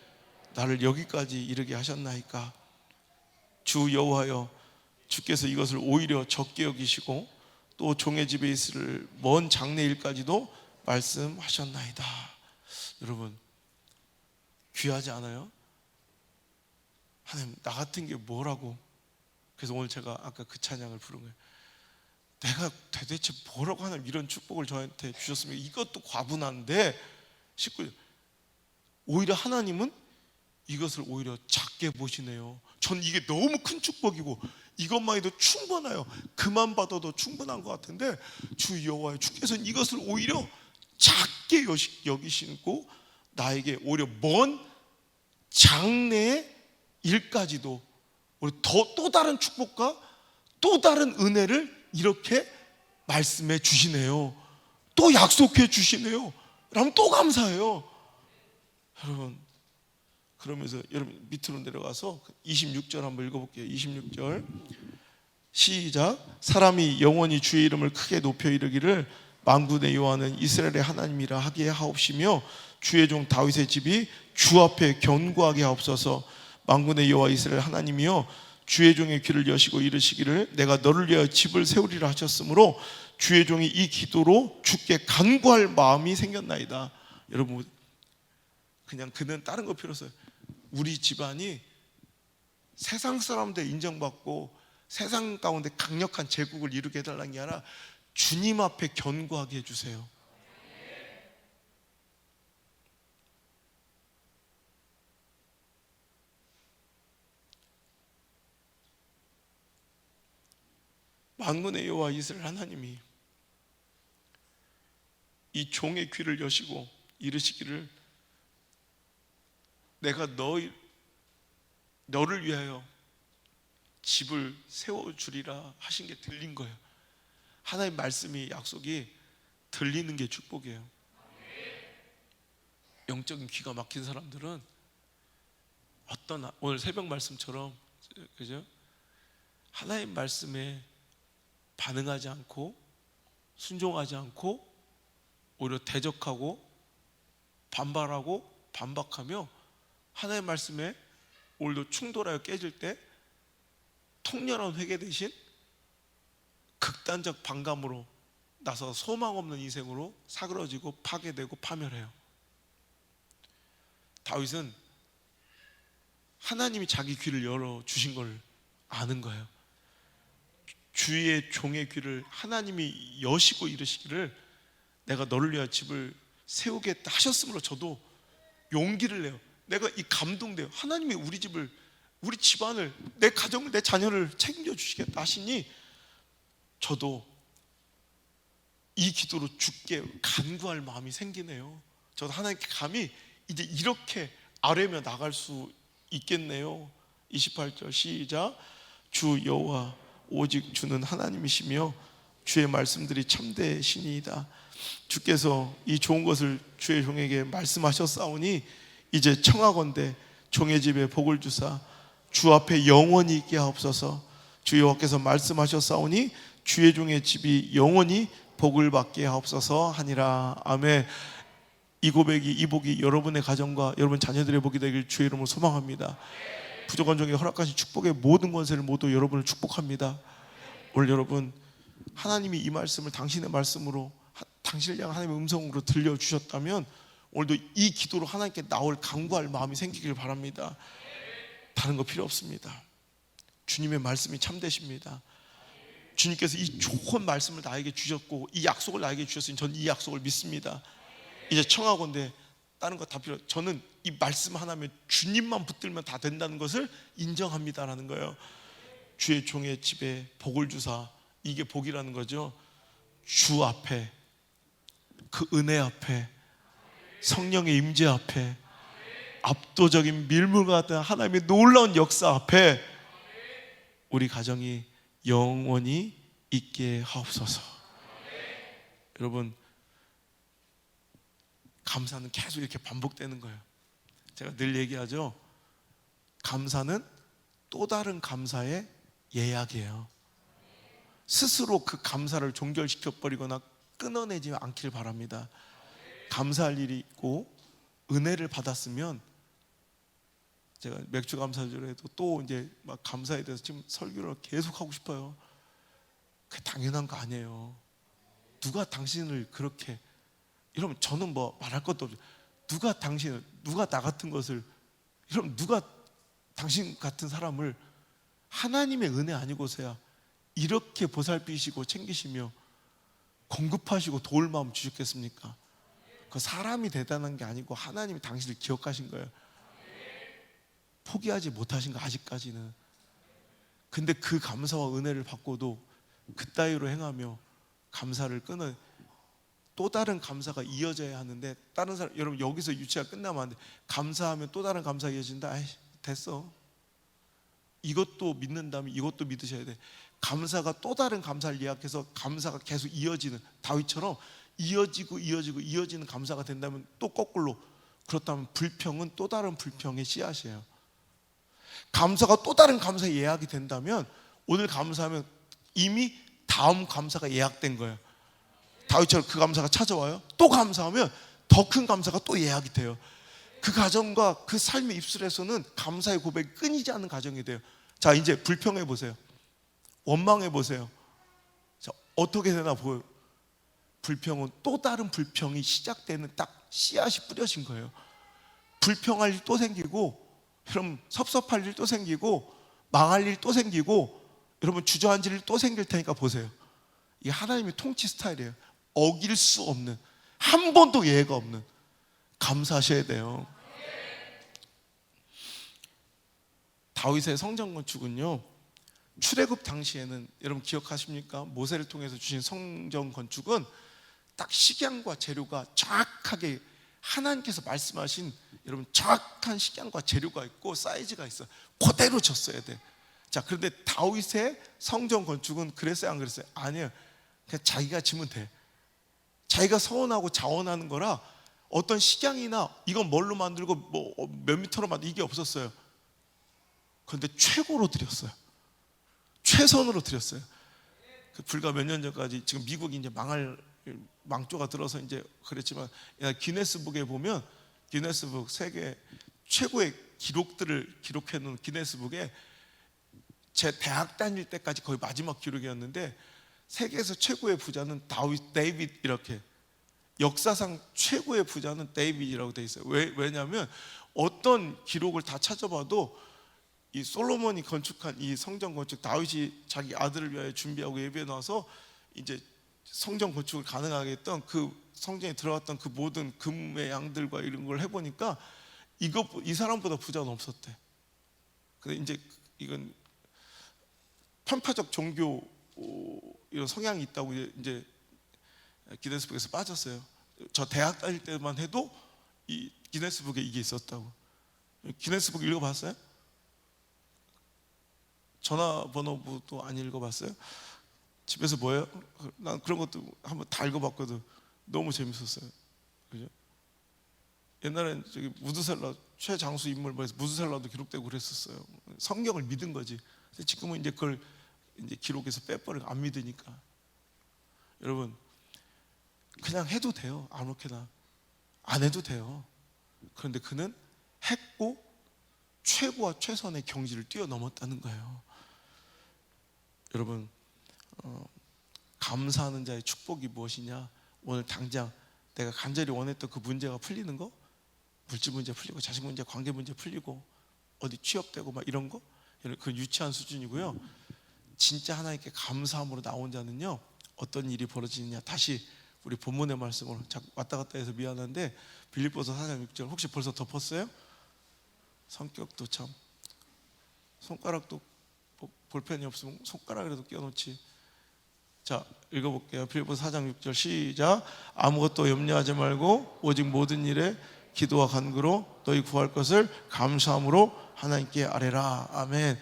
나를 여기까지 이르게 하셨나이까. 주 여호와여, 주께서 이것을 오히려 적게 여기시고 또 종의 집에 있을 먼 장래일까지도 말씀하셨나이다. 여러분, 귀하지 않아요? 하나님, 나 같은 게 뭐라고? 그래서 오늘 제가 아까 그 찬양을 부른 거예요. 내가 도대체 뭐라고 하나님 이런 축복을 저한테 주셨으면 이것도 과분한데, 19절, 오히려 하나님은 이것을 오히려 작게 보시네요. 전 이게 너무 큰 축복이고 이것만 해도 충분해요. 그만 받아도 충분한 것 같은데 주 여호와여, 주께서는 이것을 오히려 작게 여기시고 나에게 오히려 먼 장래의 일까지도 우리 또 다른 축복과 또 다른 은혜를 이렇게 말씀해 주시네요. 또 약속해 주시네요. 그러면 또 감사해요. 여러분, 그러면서 여러분 밑으로 내려가서 26절 한번 읽어볼게요. 26절 시작. 사람이 영원히 주의 이름을 크게 높여 이르기를 만군의 여호와는 이스라엘의 하나님이라 하게 하옵시며 주의 종 다윗의 집이 주 앞에 견고하게 하옵소서. 만군의 여호와 이스라엘 하나님이여, 주의 종의 귀를 여시고 이르시기를 내가 너를 위하여 집을 세우리라 하셨으므로 주의 종이 이 기도로 주께 간구할 마음이 생겼나이다. 여러분, 그냥 그는 다른 거 필요 없어요. 우리 집안이 세상 사람들 인정받고 세상 가운데 강력한 제국을 이루게 해달라는 게 아니라 주님 앞에 견고하게 해주세요. 만군의 여호와 이스라엘 하나님이 이 종의 귀를 여시고 이르시기를 내가 너를 위하여 집을 세워주리라 하신 게 들린 거예요. 하나님 말씀이, 약속이 들리는 게 축복이에요. 영적인 귀가 막힌 사람들은 어떤 오늘 새벽 말씀처럼, 그죠? 하나님 말씀에 반응하지 않고 순종하지 않고 오히려 대적하고 반발하고 반박하며 하나님 말씀에 오히려 충돌하여 깨질 때 통렬한 회개 대신 극단적 반감으로 나서 소망 없는 인생으로 사그러지고 파괴되고 파멸해요. 다윗은 하나님이 자기 귀를 열어주신 걸 아는 거예요. 주의 종의 귀를 하나님이 여시고 이르시기를 내가 너를 위하여 집을 세우겠다 하셨으므로 저도 용기를 내요. 내가 이 감동돼요. 하나님이 우리 집을, 우리 집안을, 내 가정을, 내 자녀를 책임져 주시겠다 하시니 저도 이 기도로 주께 간구할 마음이 생기네요. 저도 하나님께 감히 이제 이렇게 아뢰며 나갈 수 있겠네요. 28절 시작. 주 여호와 오직 주는 하나님이시며 주의 말씀들이 참되시니이다. 주께서 이 좋은 것을 주의 종에게 말씀하셨사오니 이제 청하건대 종의 집에 복을 주사 주 앞에 영원히 있게 하옵소서. 주 여호와께서 말씀하셨사오니 주의 종의 집이 영원히 복을 받게 하옵소서 하니라. 아멘. 이 고백이, 이 복이 여러분의 가정과 여러분 자녀들의 복이 되길 주의 이름으로 소망합니다. 부족한 종에 허락하신 축복의 모든 권세를 모두 여러분을 축복합니다. 오늘 여러분, 하나님이 이 말씀을 당신의 말씀으로, 당신을 향한 하나님의 음성으로 들려주셨다면 오늘도 이 기도로 하나님께 나올 간구할 마음이 생기길 바랍니다. 다른 거 필요 없습니다. 주님의 말씀이 참되십니다. 주님께서 이 좋은 말씀을 나에게 주셨고 이 약속을 나에게 주셨으니 저는 이 약속을 믿습니다. 이제 청하건대 다른 거 다 필요 없어요. 저는 이 말씀 하나면 주님만 붙들면 다 된다는 것을 인정합니다라는 거예요. 주의 종의 집에 복을 주사, 이게 복이라는 거죠. 주 앞에, 그 은혜 앞에, 성령의 임재 앞에, 압도적인 밀물과 같은 하나님의 놀라운 역사 앞에 우리 가정이 영원히 있게 하옵소서. 여러분, 감사는 계속 이렇게 반복되는 거예요. 제가 늘 얘기하죠. 감사는 또 다른 감사의 예약이에요. 스스로 그 감사를 종결시켜버리거나 끊어내지 않길 바랍니다. 감사할 일이 있고 은혜를 받았으면, 제가 맥주 감사절에도 또 이제 막 감사에 대해서 지금 설교를 계속 하고 싶어요. 그게 당연한 거 아니에요. 누가 당신을 그렇게, 여러분 저는 뭐 말할 것도 없죠. 누가 당신을, 누가 나 같은 것을, 여러분 누가 당신 같은 사람을 하나님의 은혜 아니고서야 이렇게 보살피시고 챙기시며 공급하시고 도울 마음 주셨겠습니까? 그 사람이 대단한 게 아니고 하나님이 당신을 기억하신 거예요. 포기하지 못하신 거 아직까지는. 근데 그 감사와 은혜를 받고도 그따위로 행하며 감사를 끊어, 또 다른 감사가 이어져야 하는데, 다른 사람, 여러분 여기서 유치가 끝나면 안 돼. 감사하면 또 다른 감사가 이어진다. 아이, 됐어. 이것도 믿는다면 이것도 믿으셔야 돼. 감사가 또 다른 감사를 예약해서 감사가 계속 이어지는, 다윗처럼 이어지는 감사가 된다면 또 거꾸로, 그렇다면 불평은 또 다른 불평의 씨앗이에요. 감사가 또 다른 감사의 예약이 된다면 오늘 감사하면 이미 다음 감사가 예약된 거예요. 다윗처럼 그 감사가 찾아와요. 또 감사하면 더 큰 감사가 또 예약이 돼요. 그 가정과 그 삶의 입술에서는 감사의 고백이 끊이지 않는 가정이 돼요. 자, 이제 불평해 보세요. 원망해 보세요. 자, 어떻게 되나 보여요. 불평은 또 다른 불평이 시작되는 딱 씨앗이 뿌려진 거예요. 불평할 일 또 생기고, 여러분 섭섭할 일 또 생기고, 망할 일 또 생기고, 여러분 주저앉을 일 또 생길 테니까 보세요. 이게 하나님의 통치 스타일이에요. 어길 수 없는, 한 번도 예외가 없는, 감사하셔야 돼요. 다윗의 성전 건축은요, 출애굽 당시에는 여러분 기억하십니까? 모세를 통해서 주신 성전 건축은 딱 식양과 재료가 정확하게, 하나님께서 말씀하신 여러분 정확한 식양과 재료가 있고 사이즈가 있어. 그대로 졌어야 돼. 자, 그런데 다윗의 성전 건축은 그랬어요, 안 그랬어요? 아니에요. 그냥 자기가 지면 돼. 자기가 서원하고 자원하는 거라 어떤 식양이나 이건 뭘로 만들고 뭐 몇 미터로 만들고 이게 없었어요. 그런데 최고로 드렸어요. 최선으로 드렸어요. 불과 몇 년 전까지, 지금 미국이 이제 망할 망조가 들어서 이제 그랬지만, 기네스북에 보면, 기네스북 세계 최고의 기록들을 기록해 놓은 기네스북에 제 대학 다닐 때까지 거의 마지막 기록이었는데, 세계에서 최고의 부자는 데이빗, 이렇게 역사상 최고의 부자는 데이빗이라고 돼 있어요. 왜냐하면 어떤 기록을 다 찾아봐도 이 솔로몬이 건축한 이 성전 건축, 다윗이 자기 아들을 위하여 준비하고 예배해 놔서 이제 성전 건축을 가능하게 했던, 그 성전에 들어갔던 그 모든 금의 양들과 이런 걸 해보니까 이 사람보다 부자는 없었대. 근데 이제 이건 편파적 종교 이런 성향이 있다고 이제 기네스북에서 빠졌어요. 저 대학 다닐 때만 해도 이 기네스북에 이게 있었다고. 기네스북 읽어봤어요? 전화번호부도 안 읽어봤어요? 집에서 뭐예요? 난 그런 것도 한번 다 읽어봤거든. 너무 재밌었어요. 그죠? 옛날엔 저기 무드셀러, 최장수 인물 뭐해서 무드셀러도 기록되고 그랬었어요. 성경을 믿은 거지. 근데 지금은 이제 그걸 이제 기록해서 빼버리고 안 믿으니까. 여러분, 그냥 해도 돼요. 아무렇게나 안 해도 돼요. 그런데 그는 했고 최고와 최선의 경지를 뛰어넘었다는 거예요. 여러분, 감사하는 자의 축복이 무엇이냐? 오늘 당장 내가 간절히 원했던 그 문제가 풀리는 거, 물질 문제 풀리고 자식 문제, 관계 문제 풀리고 어디 취업되고 막 이런 거, 그 유치한 수준이고요. 진짜 하나님께 감사함으로 나온 자는요, 어떤 일이 벌어지느냐. 다시 우리 본문의 말씀으로 자꾸 왔다 갔다 해서 미안한데, 빌립보서 4장 6절 혹시 벌써 덮었어요? 성격도 참, 손가락도 볼펜이 없으면 손가락이라도 끼워놓지. 자, 읽어볼게요. 빌립보서 4장 6절 시작. 아무것도 염려하지 말고 오직 모든 일에 기도와 간구로 너희 구할 것을 감사함으로 하나님께 아뢰라. 아멘.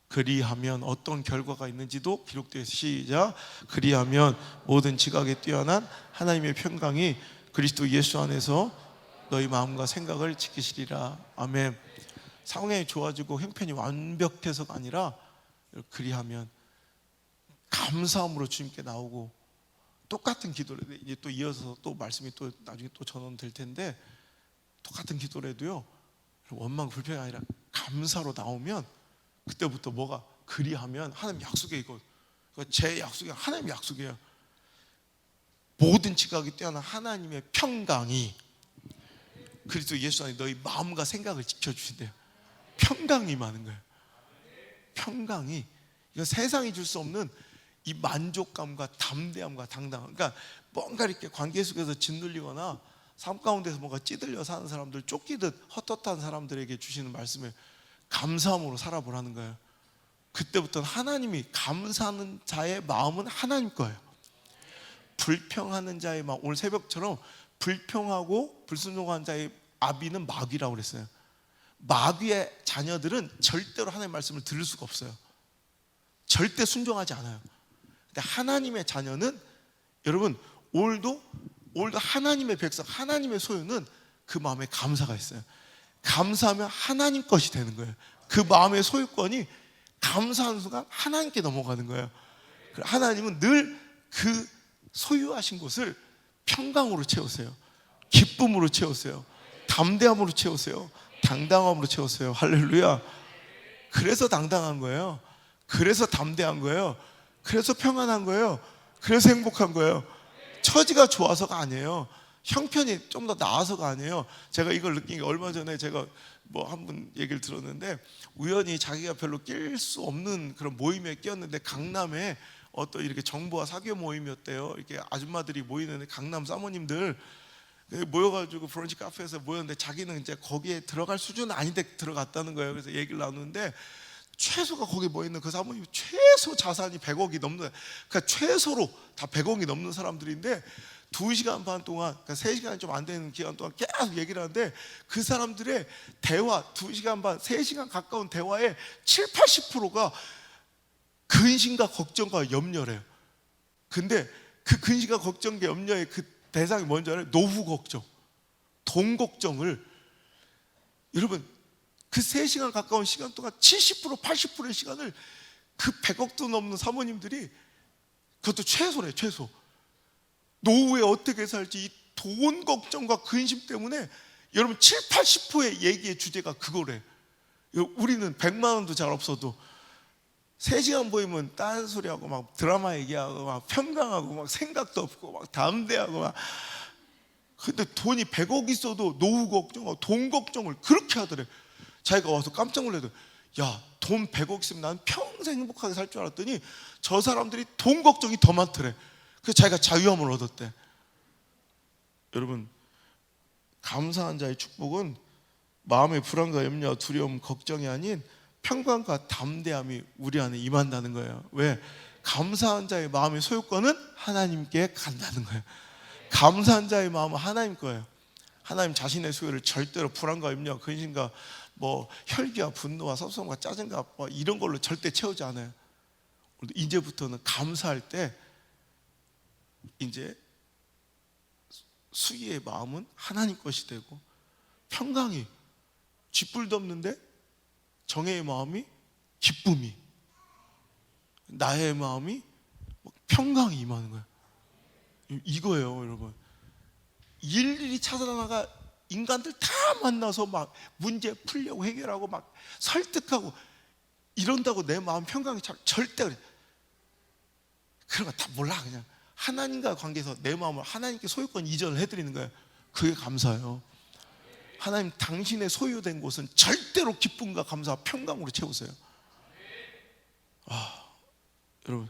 그리하면 어떤 결과가 있는지도 기록되어 있어요. 시작. 그리하면 모든 지각에 뛰어난 하나님의 평강이 그리스도 예수 안에서 너희 마음과 생각을 지키시리라. 아멘. 상황이 좋아지고 형편이 완벽해서가 아니라 그리하면 감사함으로 주님께 나오고, 똑같은 기도를 이제 또 이어서 또 말씀이 또 나중에 또 전원될 텐데, 똑같은 기도를 해도요, 원망 불평이 아니라 감사로 나오면 그때부터 뭐가 그리하면 하나님 약속이에요. 이거 제 약속이 하나님 약속이에요. 모든 지각이 뛰어난 하나님의 평강이 그리스도 예수 안에 너희 마음과 생각을 지켜주신대요. 평강이 임하는 거예요. 평강이, 이거 세상이 줄 수 없는 이 만족감과 담대함과 당당함. 그러니까 뭔가 이렇게 관계 속에서 짓눌리거나 삶 가운데서 뭔가 찌들려 사는 사람들, 쫓기듯 헛헛한 사람들에게 주시는 말씀을 감사함으로 살아보라는 거예요. 그때부터는 하나님이, 감사하는 자의 마음은 하나님 거예요. 불평하는 자의 마음, 오늘 새벽처럼 불평하고 불순종한 자의 아비는 마귀라고 그랬어요. 마귀의 자녀들은 절대로 하나님의 말씀을 들을 수가 없어요. 절대 순종하지 않아요. 근데 하나님의 자녀는, 여러분, 오늘도 하나님의 백성, 하나님의 소유는 그 마음에 감사가 있어요. 감사하면 하나님 것이 되는 거예요. 그 마음의 소유권이 감사하는 순간 하나님께 넘어가는 거예요. 하나님은 늘 그 소유하신 곳을 평강으로 채우세요. 기쁨으로 채우세요. 담대함으로 채우세요. 당당함으로 채우세요. 할렐루야. 그래서 당당한 거예요. 그래서 담대한 거예요. 그래서 평안한 거예요. 그래서 행복한 거예요. 처지가 좋아서가 아니에요. 형편이 좀 더 나아서가 아니에요. 제가 이걸 느낀 게, 얼마 전에 제가 뭐 한 분 얘기를 들었는데, 우연히 자기가 별로 낄 수 없는 그런 모임에 끼었는데, 강남에 어떤 이렇게 정보와 사교 모임이었대요. 이렇게 아줌마들이 모이는데, 강남 사모님들 모여가지고 브런치 카페에서 모였는데, 자기는 이제 거기에 들어갈 수준은 아닌데 들어갔다는 거예요. 그래서 얘기를 나누는데, 최소가 거기 모여있는 그 사모님이 최소 자산이 100억이 넘는, 그러니까 최소로 다 100억이 넘는 사람들인데, 2시간 반 동안, 그러니까 3시간이 좀 안 되는 기간 동안 계속 얘기를 하는데, 그 사람들의 대화, 2시간 반, 3시간 가까운 대화의 70~80%가 근심과 걱정과 염려래요. 근데 그 근심과 걱정과 염려의 그 대상이 뭔지 알아요? 노후 걱정, 돈 걱정을, 여러분, 그 3시간 가까운 시간 동안 70%~80%의 시간을 그 100억도 넘는 사모님들이, 그것도 최소래요. 최소. 노후에 어떻게 살지, 이 돈 걱정과 근심 때문에 여러분 70~80%의 얘기의 주제가 그거래. 우리는 100만 원도 잘 없어도 3시간 보이면 딴소리하고 막 드라마 얘기하고 막 평강하고 막 생각도 없고 막 담대하고 막. 근데 돈이 100억 있어도 노후 걱정하고 돈 걱정을 그렇게 하더래. 자기가 와서 깜짝 놀래도, 야, 돈 100억 있으면 난 평생 행복하게 살 줄 알았더니 저 사람들이 돈 걱정이 더 많더래. 그래서 자기가 자유함을 얻었대. 여러분, 감사한 자의 축복은 마음의 불안과 염려와 두려움, 걱정이 아닌 평강과 담대함이 우리 안에 임한다는 거예요. 왜? 감사한 자의 마음의 소유권은 하나님께 간다는 거예요. 감사한 자의 마음은 하나님 거예요. 하나님 자신의 소유를 절대로 불안과 염려와 근심과 뭐 혈기와 분노와 섭섭과 짜증과 뭐 이런 걸로 절대 채우지 않아요. 이제부터는 감사할 때 이제 수기의 마음은 하나님 것이 되고, 평강이, 쥐뿔도 없는데 정의의 마음이, 기쁨이, 나의 마음이 평강이 임하는 거예요. 이거예요, 여러분. 일일이 찾아나가 인간들 다 만나서 막 문제 풀려고 해결하고 막 설득하고 이런다고 내 마음 평강이 절대 그런 거 다 몰라. 그냥 하나님과 관계에서 내 마음을 하나님께 소유권 이전을 해드리는 거예요. 그게 감사예요. 하나님, 당신의 소유된 곳은 절대로 기쁨과 감사와 평강으로 채우세요. 여러분,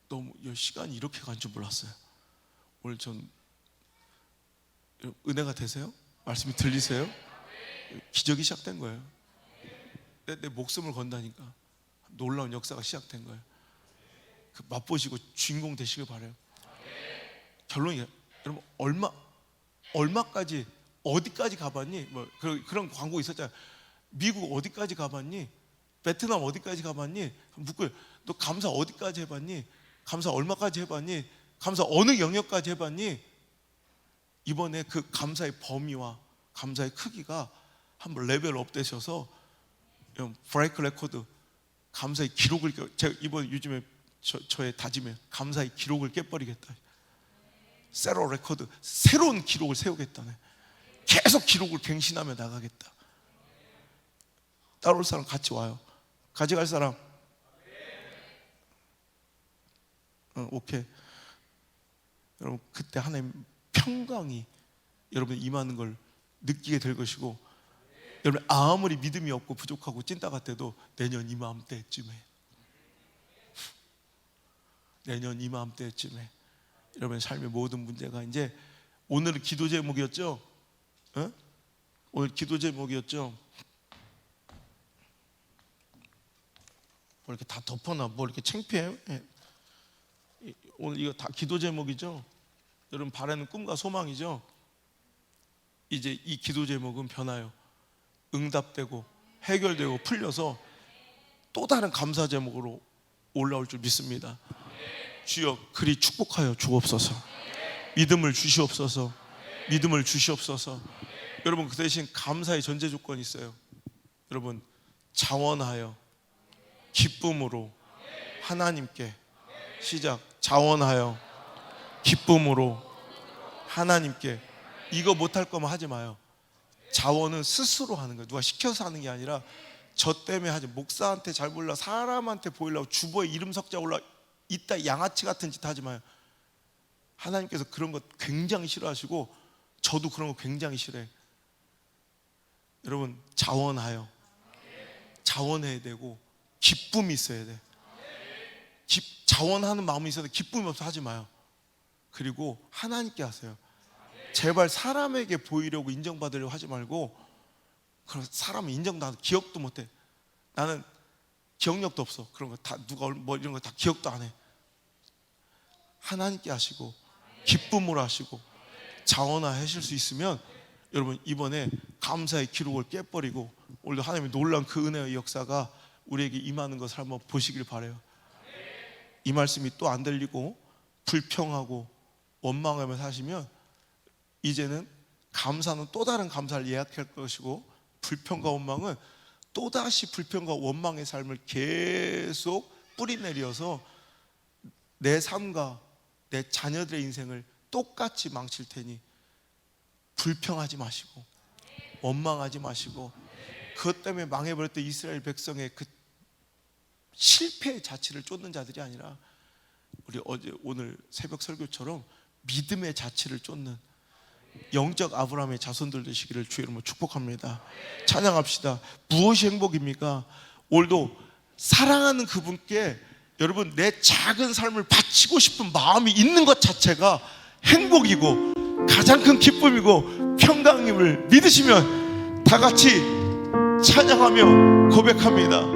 너무 시간이 이렇게 간 줄 몰랐어요. 오늘 전 은혜가 되세요? 말씀이 들리세요? 기적이 시작된 거예요. 내 목숨을 건다니까 놀라운 역사가 시작된 거예요. 그 맛보시고 주인공 되시길 바라요. 결론이, 여러분, 얼마까지 어디까지 가봤니? 뭐 그런 광고 있었잖아요. 미국 어디까지 가봤니? 베트남 어디까지 가봤니? 묻고요. 너 감사 어디까지 해봤니? 감사 얼마까지 해봤니? 감사 어느 영역까지 해봤니? 이번에 그 감사의 범위와 감사의 크기가 한번 레벨업 되셔서 브레이크 레코드, 감사의 기록을, 제가 이번 요즘에 저의 다짐에 감사의 기록을 깨버리겠다. 세로 레코드, 새로운 기록을 세우겠다네. 계속 기록을 갱신하며 나가겠다. 따라올 사람 같이 와요. 가져갈 사람? 오케이. 여러분, 그때 하나님 평강이 여러분 임하는 걸 느끼게 될 것이고, 여러분 아무리 믿음이 없고 부족하고 찐따 같아도 내년 이맘때쯤에 여러분 삶의 모든 문제가 이제, 오늘은 기도 제목이었죠? 오늘 기도 제목이었죠? 뭐 이렇게 다 덮어놔, 뭐 이렇게 창피해요? 오늘 이거 다 기도 제목이죠? 여러분 바라는 꿈과 소망이죠? 이제 이 기도 제목은 변화요. 응답되고 해결되고 풀려서 또 다른 감사 제목으로 올라올 줄 믿습니다. 주여 그리 축복하여 주옵소서. 믿음을 주시옵소서. 믿음을 주시옵소서. 여러분 그 대신 감사의 전제 조건이 있어요. 여러분, 자원하여 기쁨으로 하나님께, 시작, 자원하여 기쁨으로 하나님께. 이거 못할 거면 하지 마요. 자원은 스스로 하는 거예요. 누가 시켜서 하는 게 아니라 저 때문에 하지. 목사한테 잘 보이려고, 사람한테 보이려고 주보에 이름 석자 올라 이따 양아치 같은 짓 하지 마요. 하나님께서 그런 거 굉장히 싫어하시고 저도 그런 거 굉장히 싫어해요. 여러분, 자원해야 되고 기쁨이 있어야 돼. 자원하는 마음이 있어도 기쁨이 없어 하지 마요. 그리고 하나님께 하세요. 제발 사람에게 보이려고 인정받으려고 하지 말고, 그럼 사람은 인정도 안 해. 기억도 못해. 나는 기억력도 없어. 그런 거 다 누가 뭐 이런 거 다 기억도 안 해. 하나님께 하시고 기쁨으로 하시고 자원하실 수 있으면 여러분 이번에 감사의 기록을 깨버리고 오늘도 하나님의 놀라운 그 은혜의 역사가 우리에게 임하는 것을 한번 보시길 바라요. 이 말씀이 또 안 들리고 불평하고 원망하며 사시면 이제는 감사는 또 다른 감사를 예약할 것이고, 불평과 원망은 또다시 불평과 원망의 삶을 계속 뿌리내려서 내 삶과 내 자녀들의 인생을 똑같이 망칠 테니 불평하지 마시고 원망하지 마시고, 그것 때문에 망해버렸던 이스라엘 백성의 그 실패의 자취를 쫓는 자들이 아니라 우리 오늘 새벽 설교처럼 믿음의 자취를 쫓는 영적 아브라함의 자손들 되시기를 주의 이름으로 축복합니다. 찬양합시다. 무엇이 행복입니까? 오늘도 사랑하는 그분께 여러분 내 작은 삶을 바치고 싶은 마음이 있는 것 자체가 행복이고 가장 큰 기쁨이고 평강임을 믿으시면 다 같이 찬양하며 고백합니다.